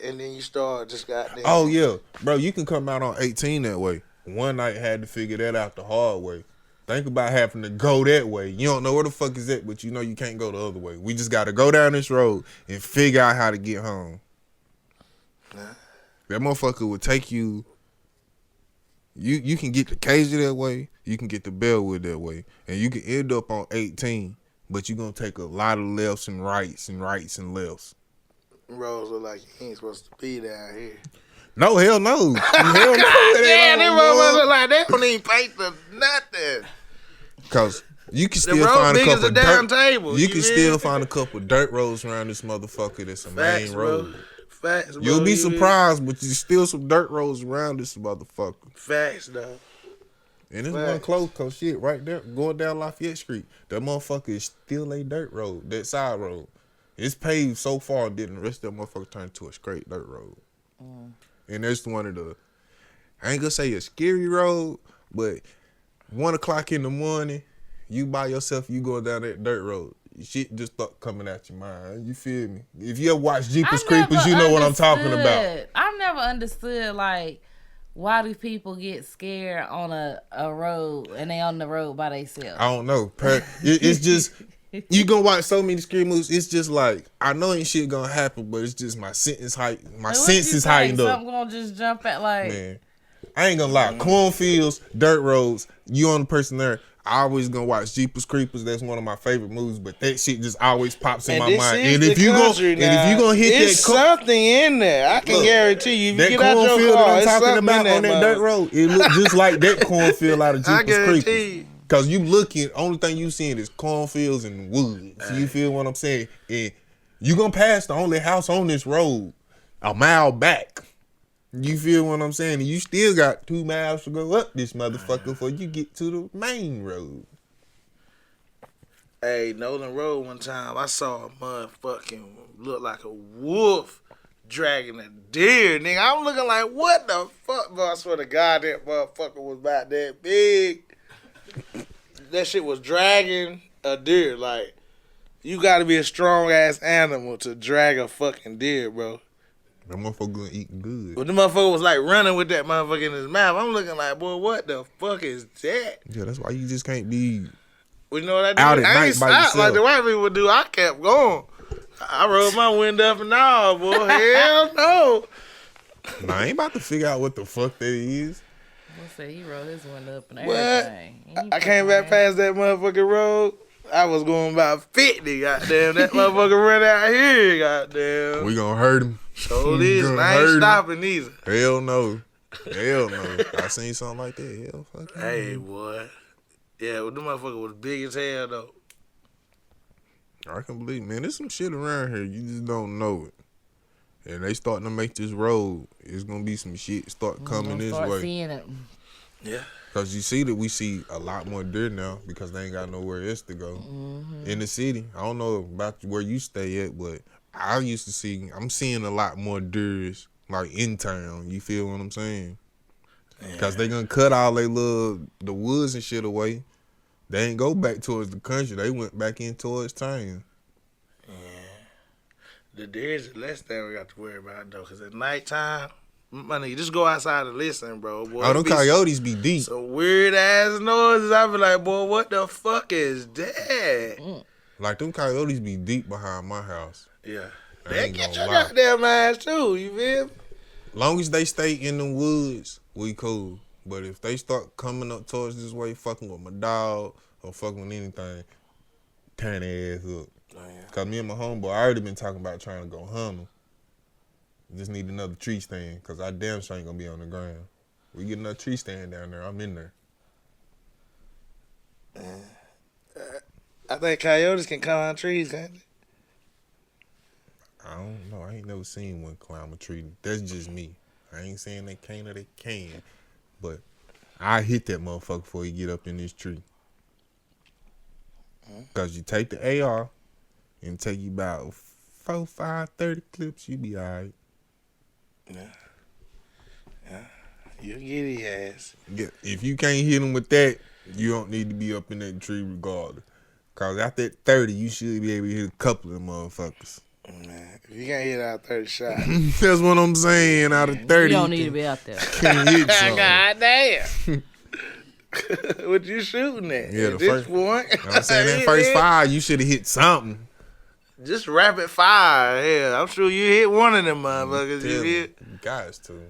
and then you start just goddamn. Oh yeah, bro, you can come out on 18 that way. One night had to figure that out the hard way. Think about having to go that way. You don't know where the fuck is that, but you know you can't go the other way. We just got to go down this road and figure out how to get home. That motherfucker would take you. You can get to Casey that way. You can get to Bellwood that way, and you can end up on 18. But you gonna take a lot of lefts and rights and lefts. Roads look like you ain't supposed to be down here. No, hell no. Hell no. Yeah, them roads look like they don't even pay for nothing. Cause you can The still road find a big as couple a damn dirt. table. You can feel still me? find a couple dirt roads around this motherfucker. That's a Facts, main road. bro. Facts, bro. You'll be You surprised, but there's still some dirt roads around this motherfucker. Facts, though. And this Facts. one close, cause shit, right there, going down Lafayette Street, that motherfucker is still a dirt road, that side road. It's paved so far, then the rest of that motherfucker turned to a straight dirt road. And that's one of the, I ain't gonna say a scary road, but 1 o'clock in the morning, you by yourself, you going down that dirt road. Shit just start coming at your mind. You feel me? If you ever watch Jeepers Creepers, you know what I'm talking about. I've never understood, like, why do people get scared on a road and they on the road by themselves? I don't know. It's just, you gonna watch so many scary movies. It's just like, I know ain't shit gonna happen, but it's just my senses heightened up. Something gonna just jump at, like, Man, I ain't gonna lie. Cornfields, dirt roads, you on the person there. I always gonna watch Jeepers Creepers. That's one of my favorite movies, but that shit just always pops in my mind. And if you gonna hit it's that, something in there. I can guarantee you. If that you get out your cornfield car, that I'm it's talking something about in on that that dirt road, it look just like that cornfield out of I Jeepers guarantee Creepers. you. Cause you looking, only thing you seeing is cornfields and woods. You feel what I'm saying? And you gonna pass the only house on this road a mile back. You feel what I'm saying? And you still got 2 miles to go up this motherfucker before you get to the main road. Hey, Nolan Road one time, I saw a motherfucking look like a wolf dragging a deer, nigga. I'm looking like, what the fuck? Bro, I swear to God, that motherfucker was about that big. That shit was dragging a deer. Like, you gotta be a strong-ass animal to drag a fucking deer, bro. That motherfucker eating good. But the motherfucker was like running with that motherfucker in his mouth. I'm looking like, boy, what the fuck is that? Yeah, that's why you just can't be Well, you know what I did? out at I night ain't by stopped yourself. like the white people do. I kept going. I rolled my window up and all, boy. Hell no. Nah, I ain't about to figure out what the fuck that is. Let's say he rolled his window up and What? everything. I came back past that motherfucking road. I was going about 50, goddamn. That motherfucker ran out here, goddamn. We gonna hurt him. So this, gonna I hurt ain't him. stopping either. Hell no. Hell no. I seen something like that. Hell fuck. Hey, boy. Yeah, well, the motherfucker was big as hell, though. I can believe, man. There's some shit around here. You just don't know it. And they starting to make this road. It's gonna be some shit start coming this Start way. seeing it. Yeah. Because you see that we see a lot more deer now because they ain't got nowhere else to go. In the city, I don't know about where you stay at, but I'm seeing a lot more deers like in town. You feel what I'm saying? Because they gonna cut all the woods and shit away. They ain't go back towards the country. They went back in towards town. Yeah. The deer is the less thing we got to worry about, though, because at nighttime, money, just go outside and listen, bro. Boy, Oh, them coyotes be deep. some weird ass noises. I be like, boy, what the fuck is that? Like, them coyotes be deep behind my house. Yeah. I They ain't get gonna your lie. goddamn ass, too. You feel me? Long as they stay in the woods, we cool. But if they start coming up towards this way, fucking with my dog or fucking with anything, turn their ass up. Oh, yeah. Because me and my homeboy already been talking about trying to go hunt them. Just need another tree stand because I damn sure ain't going to be on the ground. We get another tree stand down there, I'm in there. I think coyotes can climb trees, can't they? I don't know. I ain't never seen one climb a tree. That's just me. I ain't saying they can't or they can. But I hit that motherfucker before he get up in this tree. Because you take the AR and take you about 4, 5, 30 clips, you be all right. Yeah. You get his ass. If you can't hit him with that, you don't need to be up in that tree regardless. Because after that 30, you should be able to hit a couple of them motherfuckers. Man, if you can't hit out 30 shots. That's what I'm saying. Out of 30, You don't need to be out there. can hit something. God damn. What you shooting at? Yeah, At the this first- point. You know what I'm saying? That first fire, you should have hit something. Just rapid fire. Yeah, I'm sure you hit one of them motherfuckers. You hit. You guys too.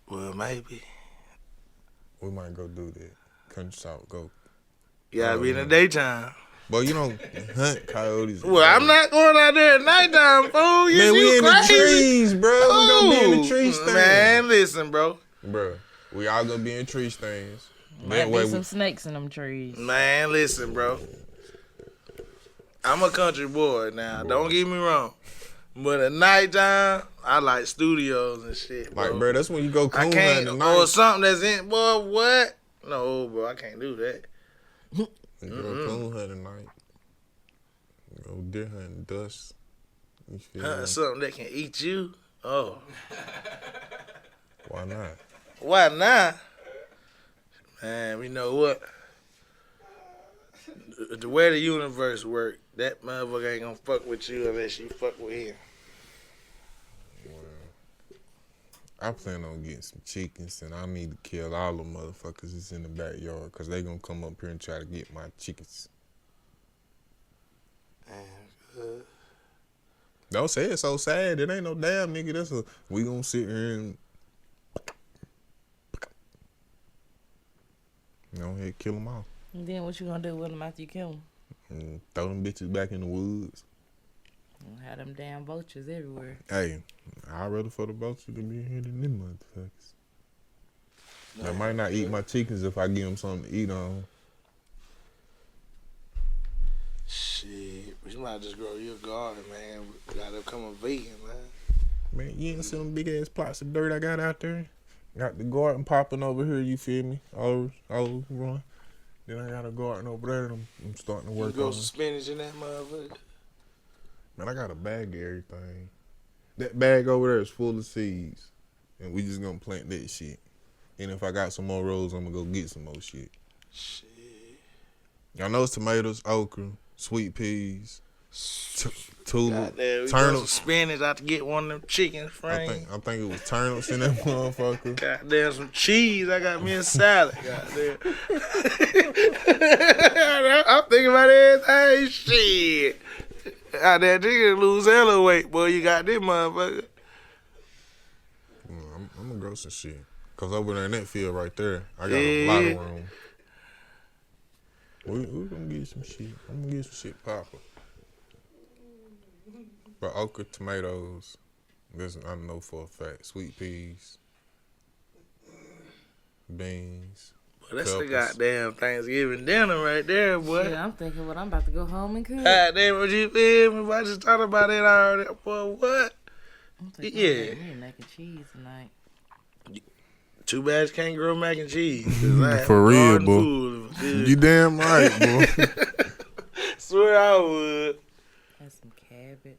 Well, maybe. We might go do that. Country South, go. You gotta be in the daytime. But you don't hunt coyotes. Well, I'm not going out there at nighttime, fool. Man, we in crazy. the trees, bro. We gonna be in the tree stand. Man, listen, bro. Bro, we all gonna be in tree stands. Might That way be we, some snakes in them trees. Man, listen, bro. I'm a country boy now. Don't get me wrong. But at nighttime, I like studios and shit, bro. like, bro, that's when you go coon I can't, hunting or tonight. something that's in, boy, what? No, bro, I can't do that. You go coon hunting tonight. Go deer hunting dust. You feel me? Something that can eat you? Oh. Why not? Why not? Man, we know what? The way the universe work, that motherfucker ain't gonna fuck with you unless you fuck with him. I plan on getting some chickens, and I need to kill all the motherfuckers that's in the backyard because they gonna come up here and try to get my chickens. Don't say it so sad. It ain't no damn nigga. We gonna sit here and go ahead kill them all. And then what you gonna do with them after you kill them? And throw them bitches back in the woods. Have them damn vultures everywhere. Hey, I'd rather for the vultures to be here than them motherfuckers. They might not eat my chickens if I give them something to eat on. Shit, you might just grow your garden, man. We gotta become a vegan, man. Man, you ain't see them big ass plots of dirt I got out there? Got the garden popping over here, you feel me? All run. Then I got a garden over there and I'm starting to You work grow on some it. spinach in that motherfucker. Man, I got a bag of everything. That bag over there is full of seeds. And we just gonna plant that shit. And if I got some more rows, I'm gonna go get some more shit. Shit. Y'all know it's tomatoes, okra, sweet peas, tulip, Goddamn, we grow some turnips. spinach out to get one of them chicken frames. I think it was turnips in that motherfucker. Goddamn, some cheese. I got me a salad. Goddamn. I'm thinking about everything. Shit. Out there, nigga lose hella weight, boy. You got this motherfucker. I'm gonna grow some shit. Cause over there in that field right there, I got a lot of room. We gonna get some shit. I'm gonna get some shit poppin'. But okra, tomatoes, this I know for a fact. Sweet peas, beans. Well, that's the peppers. goddamn Thanksgiving dinner right there, boy. Yeah, I'm thinking what I'm about to go home and cook. Goddamn, what you feel me? I just thought about it already. Boy, what? I'm thinking Yeah. me mac and cheese tonight. Too bad you can't grow mac and cheese. 'Cause I have For real, garden boy. food. Good. You damn right, boy. Swear I would. And some cabbage.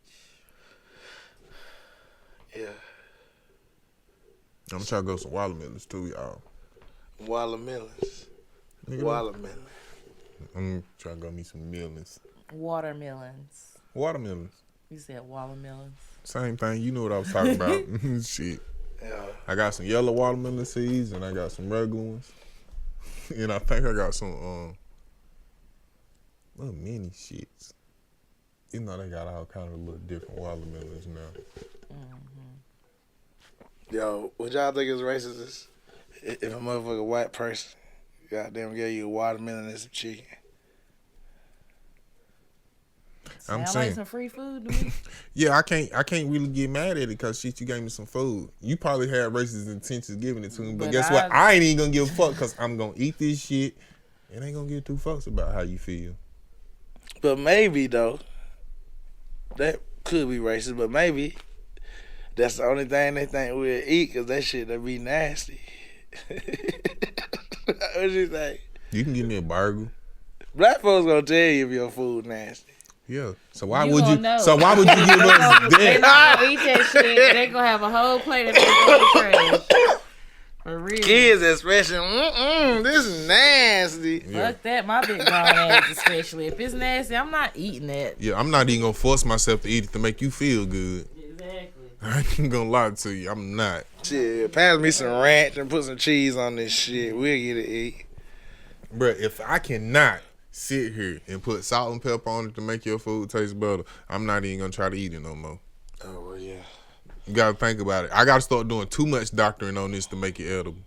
Yeah. I'm trying to go some watermelons too, y'all. Watermelons. Nigga, Watermelon. I'm trying to go me some melons. Watermelons. Watermelons. You said watermelons. Same thing. You know what I was talking about. Shit. Yeah. I got some yellow watermelon seeds and I got some regular ones. And I think I got some little mini shits. You know they got all kind of little different watermelons now. Yo, what y'all think is racist? If a motherfucking white person goddamn gave you a watermelon and some chicken. I'm Sound saying, like some free food to me. yeah, I can't really get mad at it because shit, you gave me some food. You probably had racist intentions giving it to me, but guess what? I ain't even gonna give a fuck because I'm gonna eat this shit and ain't gonna give two fucks about how you feel. But maybe though, that could be racist. But maybe that's the only thing they think we'll eat because that shit that be nasty. What you think? You can give me a burger. Black folks gonna tell you if your food nasty. Yeah. So why You would gonna you? know. So why would you give us They that? not gonna eat that shit. They gonna have a whole plate of it in the trash. For real. Kids especially, this is nasty. Fuck that, my big grown ass especially. If it's nasty, I'm not eating that. Yeah, I'm not even gonna force myself to eat it to make you feel good. Exactly. I ain't gonna lie to you. I'm not. Shit, pass me some ranch and put some cheese on this shit. We'll get it eat. Bruh, if I cannot sit here and put salt and pepper on it to make your food taste better, I'm not even gonna try to eat it no more. Oh, well, yeah. You gotta think about it. I gotta start doing too much doctoring on this to make it edible.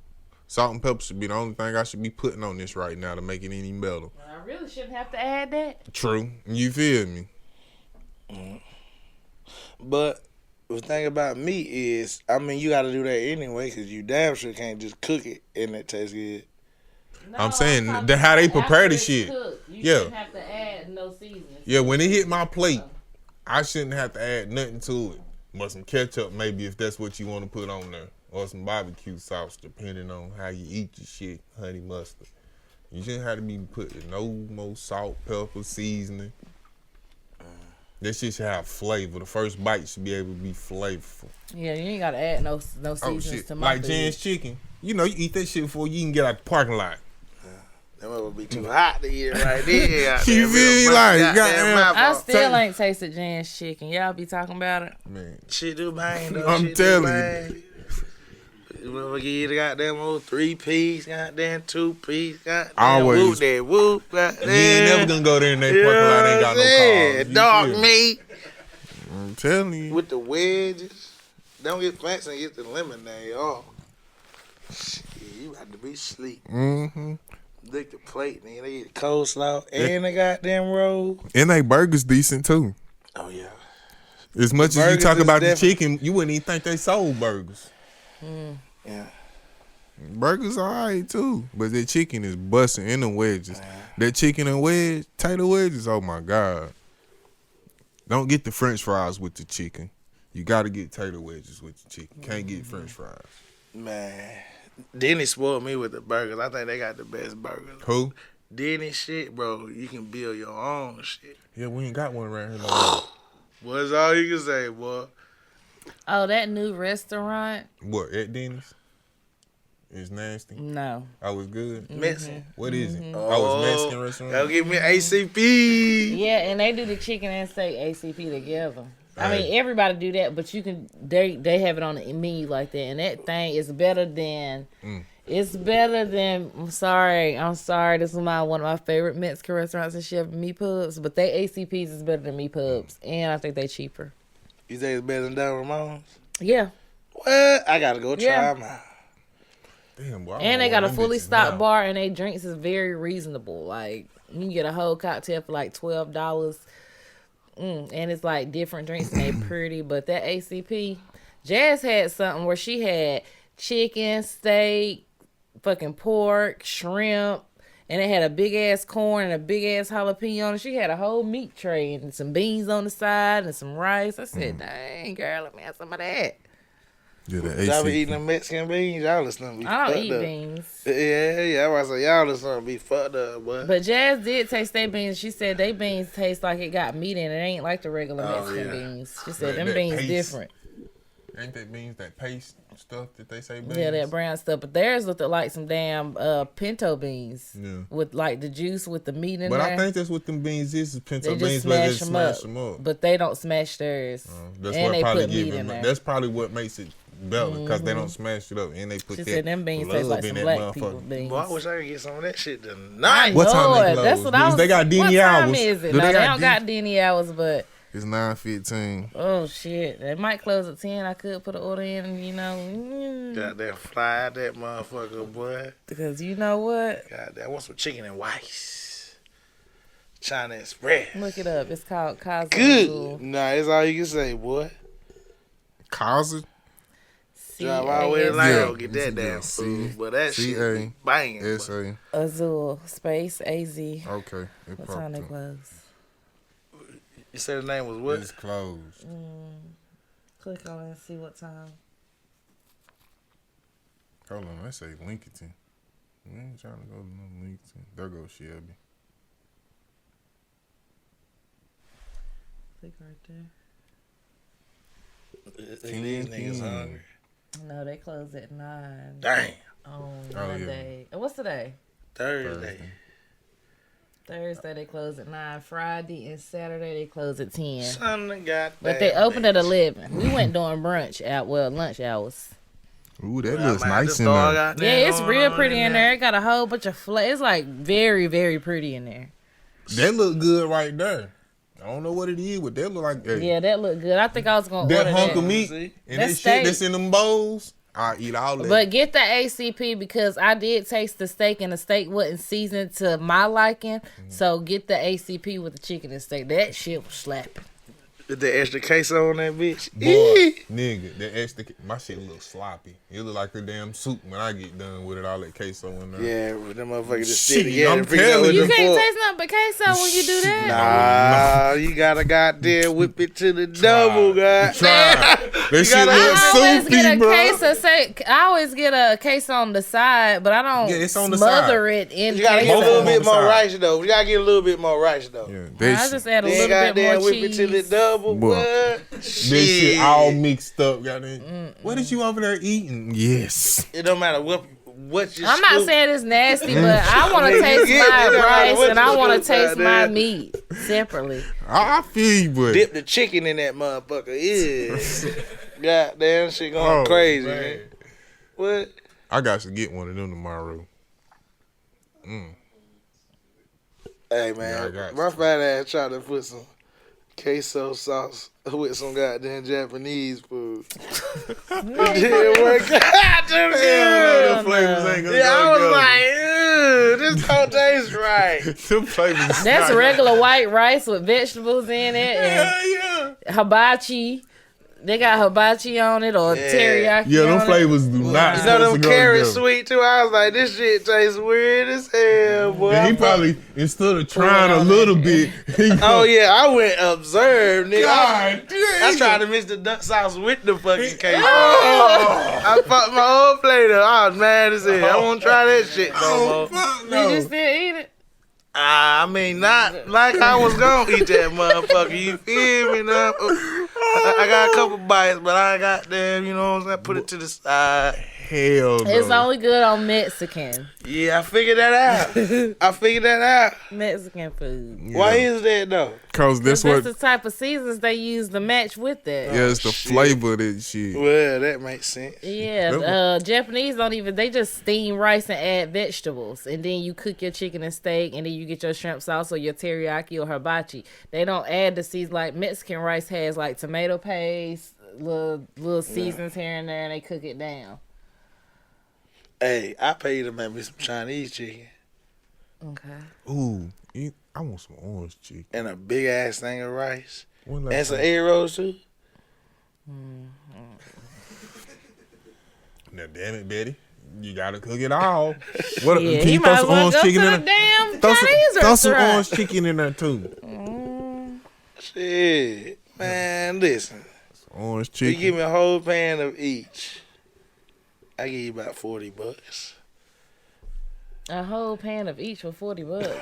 Salt and pepper should be the only thing I should be putting on this right now to make it any better. Well, I really shouldn't have to add that. True. You feel me? But the thing about meat is, I mean, you got to do that anyway because you damn sure can't just cook it and it tastes good. No, I'm saying talking that how they about prepare after the it's shit. cooked, you Yeah. shouldn't have to add no seasoning. Yeah, when it hit my plate, I shouldn't have to add nothing to it. But some ketchup maybe if that's what you want to put on there. Or some barbecue sauce depending on how you eat your shit. Honey mustard. You shouldn't have to be putting no more salt, pepper, seasoning. That shit should have flavor. The first bite should be able to be flavorful. Yeah, you ain't gotta add no Oh seasonings shit. to my Like food. Jan's chicken. You know, you eat that shit before you can get out the parking lot. That must be too hot to eat it right there. You feel like, goddamn. I still ain't tasted Jan's chicken. Y'all be talking about it. Man. Shit do bang though. I'm Shit do telling bang. You motherfucker eat a goddamn old 3-piece, goddamn 2-piece, goddamn Always. whoop that whoop, goddamn. You ain't never gonna go there in that parking lot ain't got no cars. You Dog feel me? meat I'm telling you. with the wedges. Don't get fancy and get the lemonade. Oh, shit, you about to be sleep. Mm-hmm. Lick the plate, nigga. They eat the coleslaw and the goddamn roll. And they burgers decent too. Oh yeah. As much as you Burgers talk is about the different. chicken, you wouldn't even think they sold burgers. Yeah. Burgers alright too, but the chicken is busting in the wedges. That chicken and wedge, tater wedges. Oh my god! Don't get the French fries with the chicken. You got to get tater wedges with the chicken. Can't get French fries. Man. Denny spoiled me with the burgers. I think they got the best burgers. Who? Denny shit, bro. You can build your own shit. Yeah, we ain't got one around here no more. What's all you can say, boy? Oh, that new restaurant? What, at Denny's? It's nasty. No. Oh, it's good. Mexican. What is it? Oh, it's Mexican restaurant. Go give me ACP. Yeah, and they do the chicken and steak ACP together. I mean, Hey. everybody do that, but you can they have it on the menu like that, and that thing is better than. It's better than. I'm sorry. This is one of my favorite Mexican restaurants in Shelby, Me Pubs, but they ACPs is better than Me Pubs, and I think they cheaper. You think it's better than Don Ramon's? Yeah, What? I gotta go try Yeah. them out. Damn, boy, I and they want got a them fully bitches stocked now. bar, and they drinks is very reasonable. Like you can get a whole cocktail for like $12. And it's like different drinks and they pretty, but that ACP, Jazz had something where she had chicken, steak, fucking pork, shrimp, and it had a big ass corn and a big ass jalapeno on it. She had a whole meat tray and some beans on the side and some rice. I said, dang girl, let me have some of that. Yeah, the Y'all be AC. eating them Mexican beans. Y'all listen be I don't fucked eat up. beans. Yeah. I was like, y'all listen be fucked up, boy. But Jazz did taste their beans. She said they beans taste like it got meat in it. It ain't like the regular Mexican beans. She said them That beans paste. different. Ain't that beans, that paste stuff that they say beans? Yeah, that brown stuff. But theirs looked like some damn pinto beans. Yeah. With like the juice with the meat in But there. I think that's what them beans is pinto they just beans, but they smash smash them them up. up. But they don't smash theirs. That's and what they probably put give meat in it. there. That's probably what makes it better because they don't smash it up and they put She that said them beans taste love like in some that black motherfucker. people beans. Boy, I wish I could get some of that shit tonight. What time they Lord, close? that's what I was. They got Denny what time hours. is it? Do No, they they got don't got Denny hours, but It's 9:15. oh shit, they might close at 10. I could put an order in, you know. Goddamn fly that motherfucker, boy. Because you know what? Goddamn, I want some chicken and rice. China Express. Look it up. It's called Kaza. Good. Nah, that's all you can say, boy. Kaza? Drive all the way to C-A-S- Lyle, Yeah. get that damn food. But that shit C-A- be banging. boy. S-A. Azul space AZ. Okay. It What time they popped up. close? You said the name was what? It's closed. Click on it and see what time. Hold on. I say Lincoln. We ain't trying to go to no Lincoln. There goes Shelby. Click right there. These niggas hungry. No, they close at 9 Dang. on yeah. Monday. And what's today? Thursday. Thursday they close at 9. Friday and Saturday they close at 10. Son of God. But they open at 11. We went during lunch hours. Ooh, that looks nice in there. Yeah, it's real pretty in there. It got a whole bunch of It's like very, very pretty in there. That look good right there. I don't know what it is, but that look like Yeah, that look good. I think I was gonna that order hunk that. of meat See? and That that steak. shit that's in them bowls. I eat all that. But get the ACP because I did taste the steak and the steak wasn't seasoned to my liking. So get the ACP with the chicken and steak. That shit was slapping. With the extra queso on that bitch. Boy, nigga, that extra, my shit look sloppy. It look like a damn soup when I get done with it, all that queso in there. Yeah, with them motherfuckers just Shit, sit together. I'm and figure out telling what You the can't fuck. taste nothing but queso when you do that. Nah, you gotta goddamn whip it to the double, God. Try. That shit gotta- I look always soupy, get a bro. queso. I always get a queso on the side, but I don't Yeah, it's on the smother it in You gotta get a queso. little bit on the more side. rice though. You gotta get a little bit more rice though. Yeah, I that, just add a Then little bit goddamn more whip cheese. it to the double, Boy. boy. that shit all mixed up. What is you over there eating? Yes. It don't matter what you. I'm not saying it's nasty, but I want to taste Yeah, my it don't matter rice what and I you want to do, taste my goddamn. meat separately. I feel you, but dip the chicken in that motherfucker. Yeah, goddamn shit going Oh, crazy, man. man. What? I got to get one of them tomorrow. Hey Yeah, I man, got my you. fat ass tried to put some queso sauce with some goddamn Japanese food. It didn't work out. Them Them good. flavors ain't gonna Yeah, I go was like, this don't taste right. them flavors. That's regular white rice with vegetables in it and Yeah. hibachi. They got hibachi on it or teriyaki. Yeah, them on flavors do not. You know them supposed to go carrots together. sweet too? I was like, this shit tastes weird as hell, boy. And he probably, instead of trying a little bit, he Oh yeah, I went observe, nigga. God I tried to mix the duck sauce with the fucking queso. I fucked my whole plate up. I was mad as hell. I won't try that shit no more. fuck it. no. You just still eat it? I mean, not like I was gonna eat that motherfucker. You feel me now? I got a couple bites, but I got them, you know what I'm saying? Put it to the side. Hell no. It's only good on Mexican. Yeah, I figured that out. Mexican food. Why is that though? Cause that's That's what. the type of seasons they use to match with that. Yeah, it's the flavor of that shit. Well, that makes sense. Yeah, Japanese don't even, they just steam rice and add vegetables. And then you cook your chicken and steak, and then you get your shrimp sauce or your teriyaki or hibachi. They don't add the seasons like Mexican rice has like tomato paste, little seasons here and there, and they cook it down. Hey, I paid to make me some Chinese chicken Okay. Ooh, I want some orange chicken. and a big ass thing of rice When and some egg rolls too. Now, damn it, Betty. You gotta cook it all. What? Yeah, Can you you might throw as some well orange go to chicken in the there? damn Throw Chinese some restaurant. orange chicken in there too. Shit, man, listen. Orange You chicken. give me a whole pan of each. I give you about $40. A whole pan of each for $40.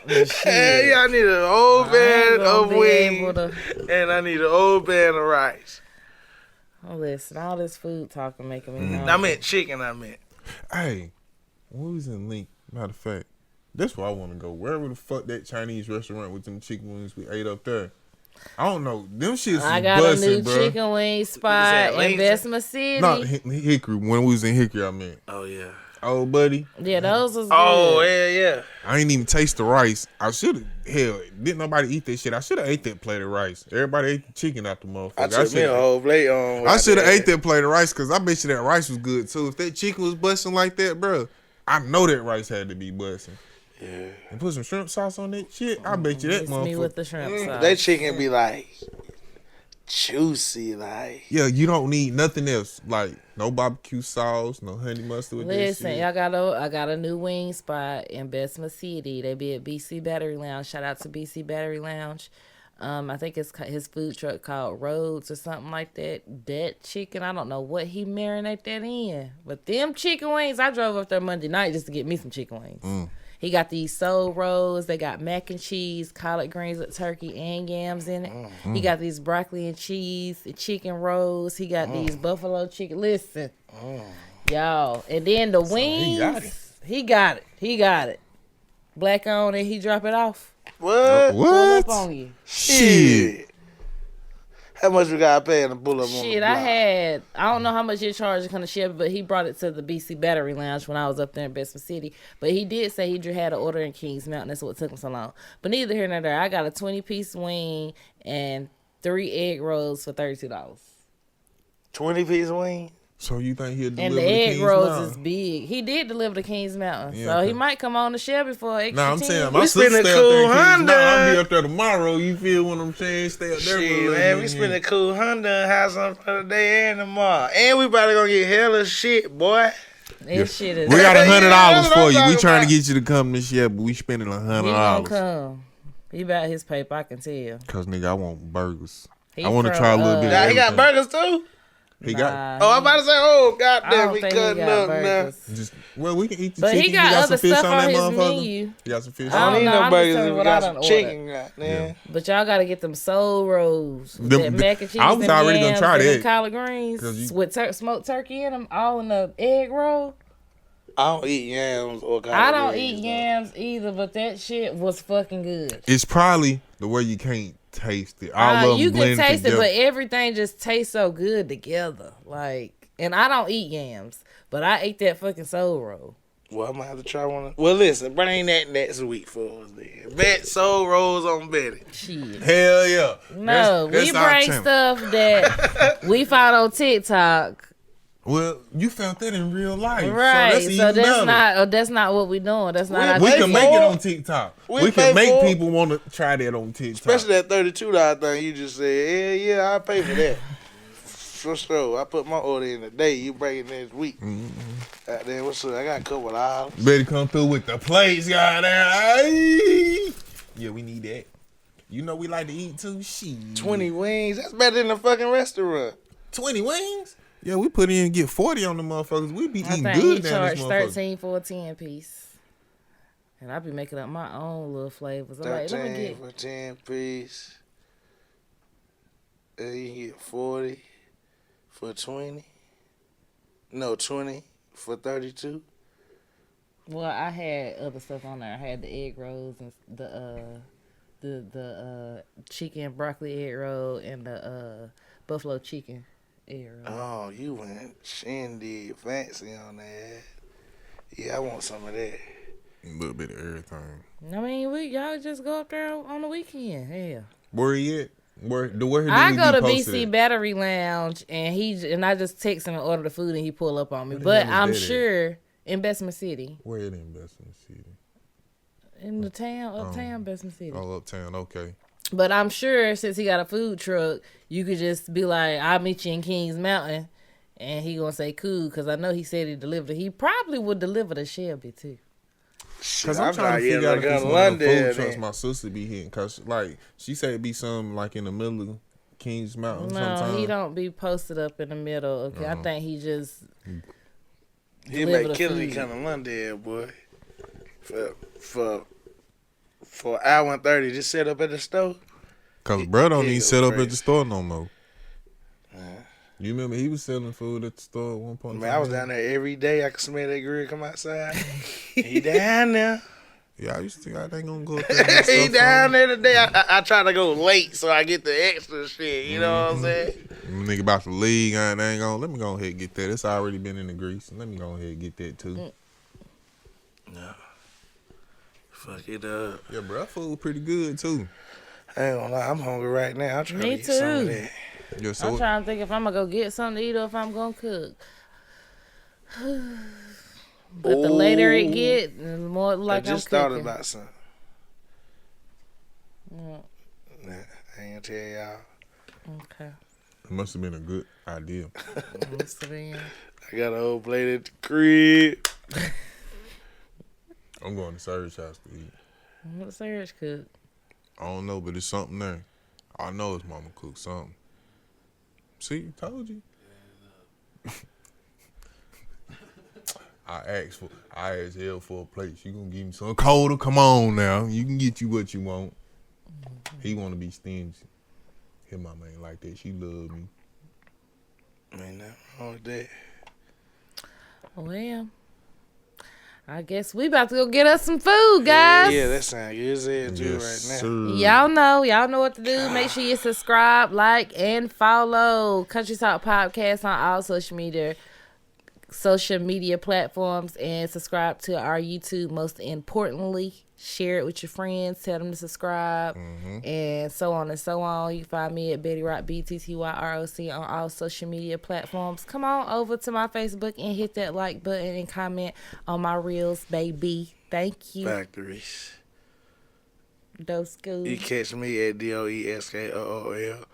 Hey, yeah, I need a whole pan of wings, to... and I need a whole pan of rice. Oh, listen, all this food talking making me hungry. I meant chicken, Hey, when we was in Link, matter of fact, that's where I want to go. Wherever the fuck that Chinese restaurant with them chicken wings we ate up there. I don't know. Them shits I was got bussin', a new bro. chicken wing spot in Bessemer City. No, Hickory. When we was in Hickory, I meant. Oh, yeah. Oh, buddy. Yeah, those was good. Oh, yeah. I ain't even taste the rice. I should have. Hell, didn't nobody eat that shit. I should have ate that plate of rice. Everybody ate the chicken out the motherfucker. I took me a whole plate on. I should have ate that plate of rice because I bet you that rice was good too. If that chicken was busting like that, bro, I know that rice had to be busting. Yeah. And put some shrimp sauce on that shit. I bet you that Miss motherfucker. me with the shrimp sauce. That chicken be like juicy, like. Yeah, you don't need nothing else. Like no barbecue sauce, no honey mustard with Listen, that shit. I got a new wing spot in Bessemer City. They be at BC Battery Lounge. Shout out to BC Battery Lounge. I think it's his food truck called Rhodes or something like that. That chicken, I don't know what he marinate that in. But them chicken wings, I drove up there Monday night just to get me some chicken wings. He got these soul rolls. They got mac and cheese, collard greens with turkey and yams in it. He got these broccoli and cheese, chicken rolls. He got these buffalo chicken. Listen, y'all. And then the wings, he got it. Black on and he drop it off. What? Pull up on you. Shit. How much we gotta pay to pull up on the Shit, block? I don't know how much he charged to come to Shelby, but he brought it to the BC Battery Lounge when I was up there in Bessemer City. But he did say he had an order in Kings Mountain. That's what took him so long. But neither here nor there. I got a 20-piece wing and 3 egg rolls for $32. 20-piece wing? So you think he'll deliver And the to egg Kings rolls Mountain? is big. He did deliver to Kings Mountain. Yeah, So he okay. might come on to Shelby for an extra Nah, I'm 10. saying We my sister spending stay up there cool in Kings Mountain. I'll $100. be up there tomorrow. You feel what I'm saying? Stay up there. for a Shit, little man, we bit, spend yeah. a cool $100 and have something for the day and tomorrow. And we probably gonna get hella shit, boy. This shit is... We got $100 that's what for I'm you. We talking trying to about. get you to come this year, but we spending He gonna $100. come. He about his paper, I can tell. Cause nigga, I want burgers. He I want to from, try a little bit. Of Now he got everything. burgers too? He got. Oh, I'm about to say, oh, I goddamn, don't we think he cutting got up now. burgers. Just well, we can eat the But chicken. he got some other fish stuff on on that his motherfucker. menu. You got some fish. I I don't don't need know, no I'm just burgers telling if you we what got I some done chicken, goddamn. But y'all gotta get them soul rolls with Them- that mac and cheese. I was them already gonna yams, try and them that. collard 'Cause greens you- with smoked turkey in them, all in the egg roll. I don't eat yams or collard I don't greens, eat though. yams either, but that shit was fucking good. It's probably the way you can't taste it. All of them You can blended taste together. it, but everything just tastes so good together. Like, and I don't eat yams, but I ate that fucking soul roll. Well, I'm gonna have to try one. Well, listen, bring that next week for us then. Bet soul rolls on Betty. Shit. Hell yeah. No, That's we our bring channel. stuff that we found on TikTok. Well, you found that in real life, Right, So that's even better. that's not what we doing. That's not our We can thing. make it on TikTok. We We pay can make for it. people want to try that on TikTok. Especially that $32 thing you just said. Yeah, I'll pay for that. For sure. I put my order in today. You bring it next week. Goddamn, what's up? I got a couple of hours. Better come through with the plates, goddamn. Ay. Yeah, we need that. You know we like to eat too. Shit. 20 wings. That's better than a fucking restaurant. 20 wings? Yeah, we put in and get 40 on the motherfuckers. We be I eating think he good down charged this motherfucker. $13 for a 10-piece. And I be making up my own little flavors. I'm like, let me 13 get for 10 piece. And you can get 40 for 20. No, 20 for 32. Well, I had other stuff on there. I had the egg rolls and the chicken broccoli egg roll and the buffalo chicken egg roll. Oh, you went shindig fancy on that. Yeah, I want some of that. A little bit of everything. I mean, y'all just go up there on the weekend. Hell. Where he at? Where I he go to posted BC at? Battery Lounge and I just text him and order the food and he pull up on me. Where the But hell I'm is that at? sure in Bessemer City, Where it in Bessemer City? in the town, uptown Bessemer City. Oh, uptown. Okay. But I'm sure since he got a food truck, you could just be like, I'll meet you in Kings Mountain. And he gonna say cool, because I know he said he delivered. He probably would deliver to Shelby too. Cause I'm trying to figure out if it's one of them food trucks my sister be hitting. Cause like she said, it'd be something like in the middle of King's Mountain No, sometimes? he don't be posted up in the middle. Okay, I think he just He make Kennedy kind of Monday, boy. For an hour and 30, just set up at the store. Cause bro don't even set up crazy. at the store no more. You remember he was selling food at the store at one point? Man, I was down there every day. I could smell that grill come outside. He down there. Yeah, I used to think I ain't gonna go up there. And He stuff down there today. I try to go late so I get the extra shit. You know what I'm saying? Nigga about the league, I ain't gonna. Let me go ahead and get that. It's already been in the grease. Let me go ahead and get that too. No. Fuck it up. Yeah, bro, that food pretty good too. I ain't gonna lie. I'm hungry right now. I'm trying Me to get some of too. that. Yeah, so I'm trying to think if I'm gonna go get something to eat or if I'm gonna cook. But the later it get, the more like I just I'm thought cooking. about something. Mm, Nah, I ain't gonna tell y'all. okay. it must have been a good idea. Must have been. I got an old plate at the crib. I'm going to Serge house to eat. What's Serge cook? I don't know, but it's something there. I know his mama cooked something. See, told you. I asked hell for a plate. She gonna give me some Kota. Come on now, you can get you what you want. He wanna be stingy. His mama ain't like that. She love me. Ain't nothing wrong with that. Well, I guess we about to go get us some food, guys. Yeah, that sounds good as hell too right now. sir. Y'all know what to do. Make sure you subscribe, like, and follow Country Talk Podcast on all social media platforms, and subscribe to our YouTube. Most importantly, share it with your friends, tell them to subscribe, and so on and so on. You can find me at Betty Rock, BTTYROC, on all social media platforms. Come on over to my Facebook and hit that like button and comment on my reels, baby. Thank you. Factories. Doe Skool. You catch me at DOESKOOL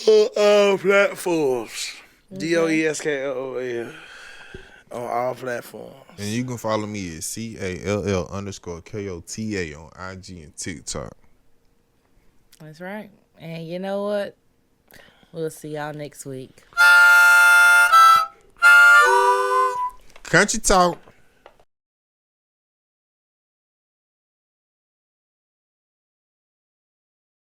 on all platforms. DOESKOOL on all platforms. And you can follow me at CALL_KOTA on IG and TikTok. That's right. And you know what? We'll see y'all next week. Country Talk.